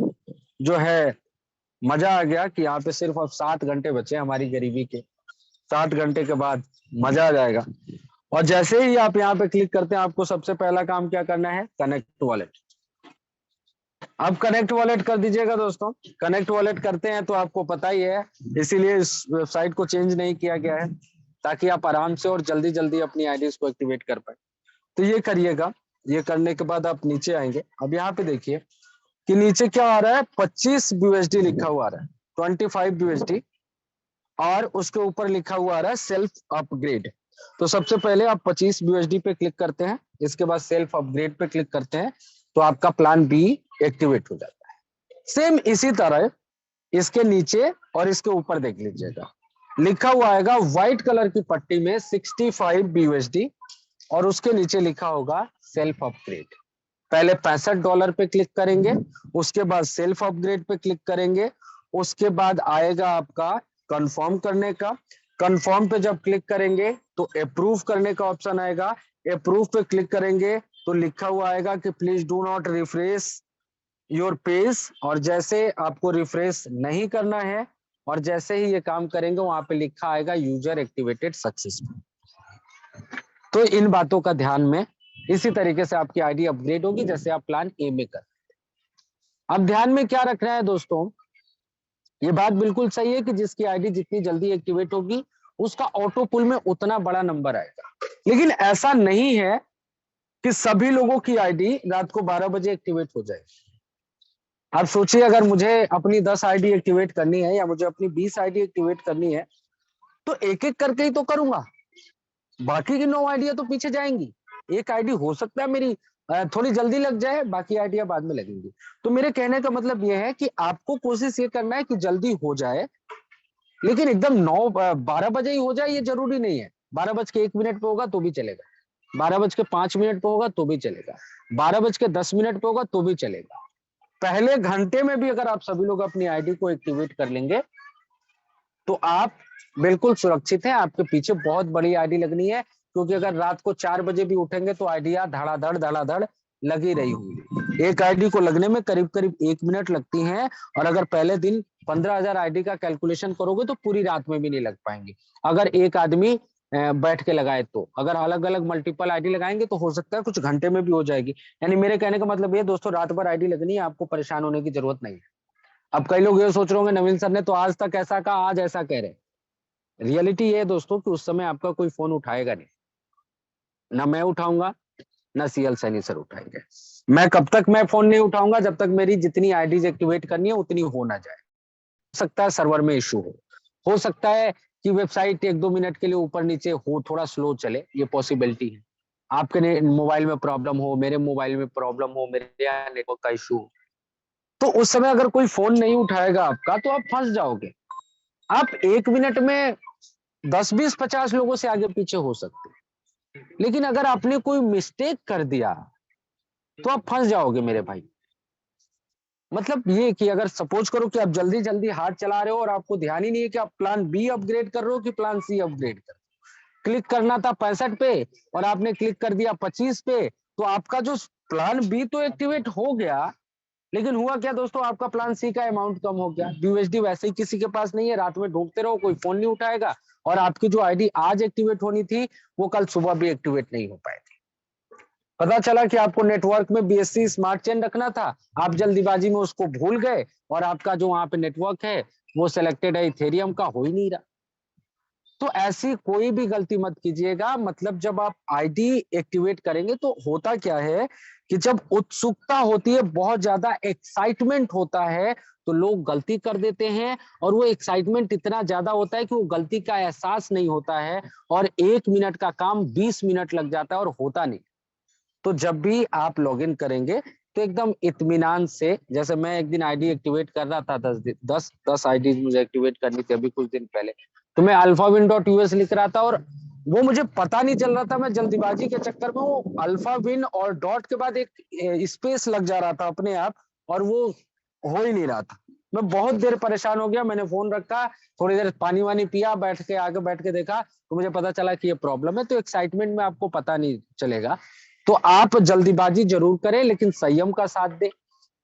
जो है मजा आ गया कि यहाँ पे सिर्फ अब 7 घंटे बचे हमारी गरीबी के। 7 घंटे के बाद मजा आ जाएगा। और जैसे ही आप यहाँ पे क्लिक करते हैं, आपको सबसे पहला काम क्या करना है, कनेक्ट वॉलेट। अब कनेक्ट वॉलेट कर दीजिएगा दोस्तों। कनेक्ट वॉलेट करते हैं तो आपको पता ही है, इसीलिए इस वेबसाइट को चेंज नहीं किया गया है, ताकि आप आराम से और जल्दी जल्दी अपनी आईडीज को एक्टिवेट कर पाए। तो ये करिएगा। ये करने के बाद आप नीचे आएंगे। अब यहाँ पे देखिए कि नीचे क्या आ रहा है, 25 USD लिखा हुआ आ रहा है, 25 USD, और उसके ऊपर लिखा हुआ आ रहा है सेल्फ अपग्रेड। तो सबसे पहले आप 25 USD पे क्लिक करते हैं, इसके बाद सेल्फ अपग्रेड पे क्लिक करते हैं तो आपका प्लान बी एक्टिवेट हो जाता है। सेम इसी तरह इसके नीचे और इसके ऊपर देख लीजिएगा, लिखा हुआ आएगा व्हाइट कलर की पट्टी में 65 USD और उसके नीचे लिखा होगा सेल्फ अपग्रेड। पहले $65 पे क्लिक करेंगे, उसके बाद सेल्फ अपग्रेड पे क्लिक करेंगे, उसके बाद आएगा आपका कंफर्म करने का। कंफर्म पे जब क्लिक करेंगे तो अप्रूव करने का ऑप्शन आएगा। अप्रूव पे क्लिक करेंगे तो लिखा हुआ आएगा कि please do not refresh your page, और जैसे आपको रिफ्रेश नहीं करना है और जैसे ही ये काम करेंगे वहां पे लिखा आएगा यूजर एक्टिवेटेड सक्सेसफुल। तो इन बातों का ध्यान में, इसी तरीके से आपकी आईडी अपग्रेड होगी जैसे आप प्लान ए में कर। अब ध्यान में क्या रखना है दोस्तों, ये बात बिल्कुल सही है कि जिसकी आईडी जितनी जल्दी एक्टिवेट होगी उसका ऑटो पुल में उतना बड़ा नंबर आएगा, लेकिन ऐसा नहीं है कि सभी लोगों की आईडी रात को 12 बजे एक्टिवेट हो जाएगी। आप सोचिए, अगर मुझे अपनी 10 आईडी एक्टिवेट करनी है या मुझे अपनी 20 आईडी एक्टिवेट करनी है तो एक एक करके ही तो करूंगा, बाकी की 9 आईडिया तो पीछे जाएंगी। एक आईडी हो सकता है मेरी थोड़ी जल्दी लग जाए, बाकी आइडिया बाद में लगेंगी। तो मेरे कहने का मतलब यह है कि आपको कोशिश ये करना है कि जल्दी हो जाए, लेकिन एकदम 12 बजे ही हो जाए ये जरूरी नहीं है। 12:01 पे होगा तो भी चलेगा, 12:05 पे होगा तो भी चलेगा, 12:10 पे होगा तो भी चलेगा। पहले घंटे में भी अगर आप सभी लोग अपनी आईडी को एक्टिवेट कर लेंगे तो आप बिल्कुल सुरक्षित हैं। आपके पीछे बहुत बड़ी आईडी लगनी है, क्योंकि अगर रात को 4 बजे भी उठेंगे तो आइडिया धड़ाधड़ लगी रही होंगी। एक आईडी को लगने में करीब करीब 1 मिनट लगती है, और अगर पहले दिन 15,000 आईडी का कैलकुलेशन करोगे तो पूरी रात में भी नहीं लग पाएंगे अगर एक आदमी बैठ के लगाए तो। अगर अलग अलग मल्टीपल आईडी लगाएंगे तो हो सकता है कुछ घंटे में भी हो जाएगी। यानी मेरे कहने का मतलब ये दोस्तों, रात भर आईडी लगनी है, आपको परेशान होने की जरूरत नहीं है। अब कई लोग ये सोच रहे होंगे नवीन सर ने तो आज तक ऐसा कहा, आज ऐसा कह रहे। रियलिटी ये है दोस्तों कि उस समय आपका कोई फोन उठाएगा नहीं, ना मैं उठाऊंगा ना सीएल सैनी सर उठाएंगे। मैं कब तक मैं फोन नहीं उठाऊंगा जब तक मेरी जितनी आईडीज एक्टिवेट करनी है उतनी हो ना जाए। हो सकता है सर्वर में इश्यू हो सकता है कि वेबसाइट 1-2 मिनट के लिए ऊपर नीचे हो, थोड़ा स्लो चले, ये पॉसिबिलिटी है। आपके मोबाइल में प्रॉब्लम हो, मेरे मोबाइल में प्रॉब्लम हो, मेरे यहाँ नेटवर्क का इश्यू हो, तो उस समय अगर कोई फोन नहीं उठाएगा आपका तो आप फंस जाओगे। आप 1 मिनट में 10, 20, 50 लोगों से आगे पीछे हो सकते हैं, लेकिन अगर आपने कोई मिस्टेक कर दिया तो आप फंस जाओगे मेरे भाई। मतलब ये कि अगर सपोज करो कि आप जल्दी जल्दी हाथ चला रहे हो और आपको ध्यान ही नहीं है कि आप प्लान बी अपग्रेड कर रहे हो कि प्लान सी अपग्रेड कर रहे हो। क्लिक करना था 65 पे और आपने क्लिक कर दिया 25 पे, तो आपका जो प्लान बी तो एक्टिवेट हो गया, लेकिन हुआ क्या दोस्तों, आपका प्लान सी का अमाउंट कम हो गया। यूएसडी वैसे ही किसी के पास नहीं है, रात में ढूंढते रहो, कोई फोन नहीं उठाएगा, और आपकी जो आईडी आज एक्टिवेट होनी थी वो कल सुबह भी एक्टिवेट नहीं हो पाई थी। पता चला कि आपको नेटवर्क में बीएससी स्मार्ट चेन रखना था, आप जल्दीबाजी में उसको भूल गए और आपका जो वहां पे नेटवर्क है वो सिलेक्टेड है इथेरियम का, हो ही नहीं रहा। तो ऐसी कोई भी गलती मत कीजिएगा। मतलब जब आप आईडी एक्टिवेट करेंगे तो होता क्या है कि जब उत्सुकता होती है, बहुत ज्यादा एक्साइटमेंट होता है, तो लोग गलती कर देते हैं, और वो एक्साइटमेंट इतना ज्यादा होता है कि वो गलती का एहसास नहीं होता है, और 1 मिनट का काम 20 मिनट लग जाता है और होता नहीं। तो जब भी आप लॉगिन करेंगे तो एकदम इत्मीनान से, जैसे मैं एक दिन आईडी एक्टिवेट कर रहा था, 10 आईडीज मुझे एक्टिवेट करनी थी अभी कुछ दिन पहले, तो मैं alphavin.us लिख रहा था और वो मुझे पता नहीं चल रहा था, मैं जल्दीबाजी के चक्कर में वो अल्फाविन और डॉट के बाद एक स्पेस लग जा रहा था अपने आप, और वो हो ही नहीं रहा था। मैं बहुत देर परेशान हो गया, मैंने फोन रखा, थोड़ी देर पानी वानी पिया, आगे बैठ के देखा तो मुझे पता चला कि ये प्रॉब्लम है। तो एक्साइटमेंट में आपको पता नहीं चलेगा। तो आप जल्दीबाजी जरूर करें, लेकिन संयम का साथ दें,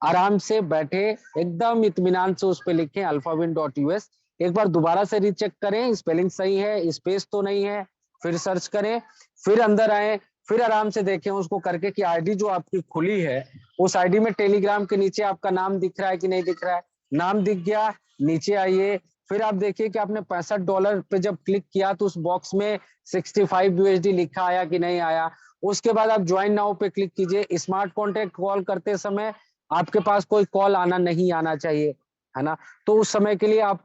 आराम से बैठे, एकदम इत्मीनान से उस पे लिखें alphavin.us। एक बार दोबारा से रीचेक करें, स्पेलिंग सही है, स्पेस तो नहीं है, फिर सर्च करें, फिर अंदर आए, फिर आराम से देखें उसको करके कि आईडी जो आपकी खुली है उस आईडी में टेलीग्राम के नीचे आपका नाम दिख रहा है कि नहीं दिख रहा है। नाम दिख गया, नीचे आइए, फिर आप देखिए कि आपने $65 पे जब क्लिक किया तो उस बॉक्स में 65 USD लिखा आया कि नहीं आया। उसके बाद आप ज्वाइन नाउ पे क्लिक कीजिए। स्मार्ट कॉन्टैक्ट कॉल करते समय आपके पास कोई कॉल आना नहीं आना चाहिए, है ना। तो उस समय के लिए आप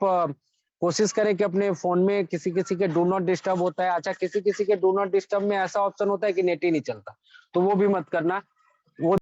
कोशिश करें कि अपने फोन में किसी के डू नॉट डिस्टर्ब होता है। अच्छा, किसी के डू नॉट डिस्टर्ब में ऐसा ऑप्शन होता है कि नेट ही नहीं चलता, तो वो भी मत करना। वो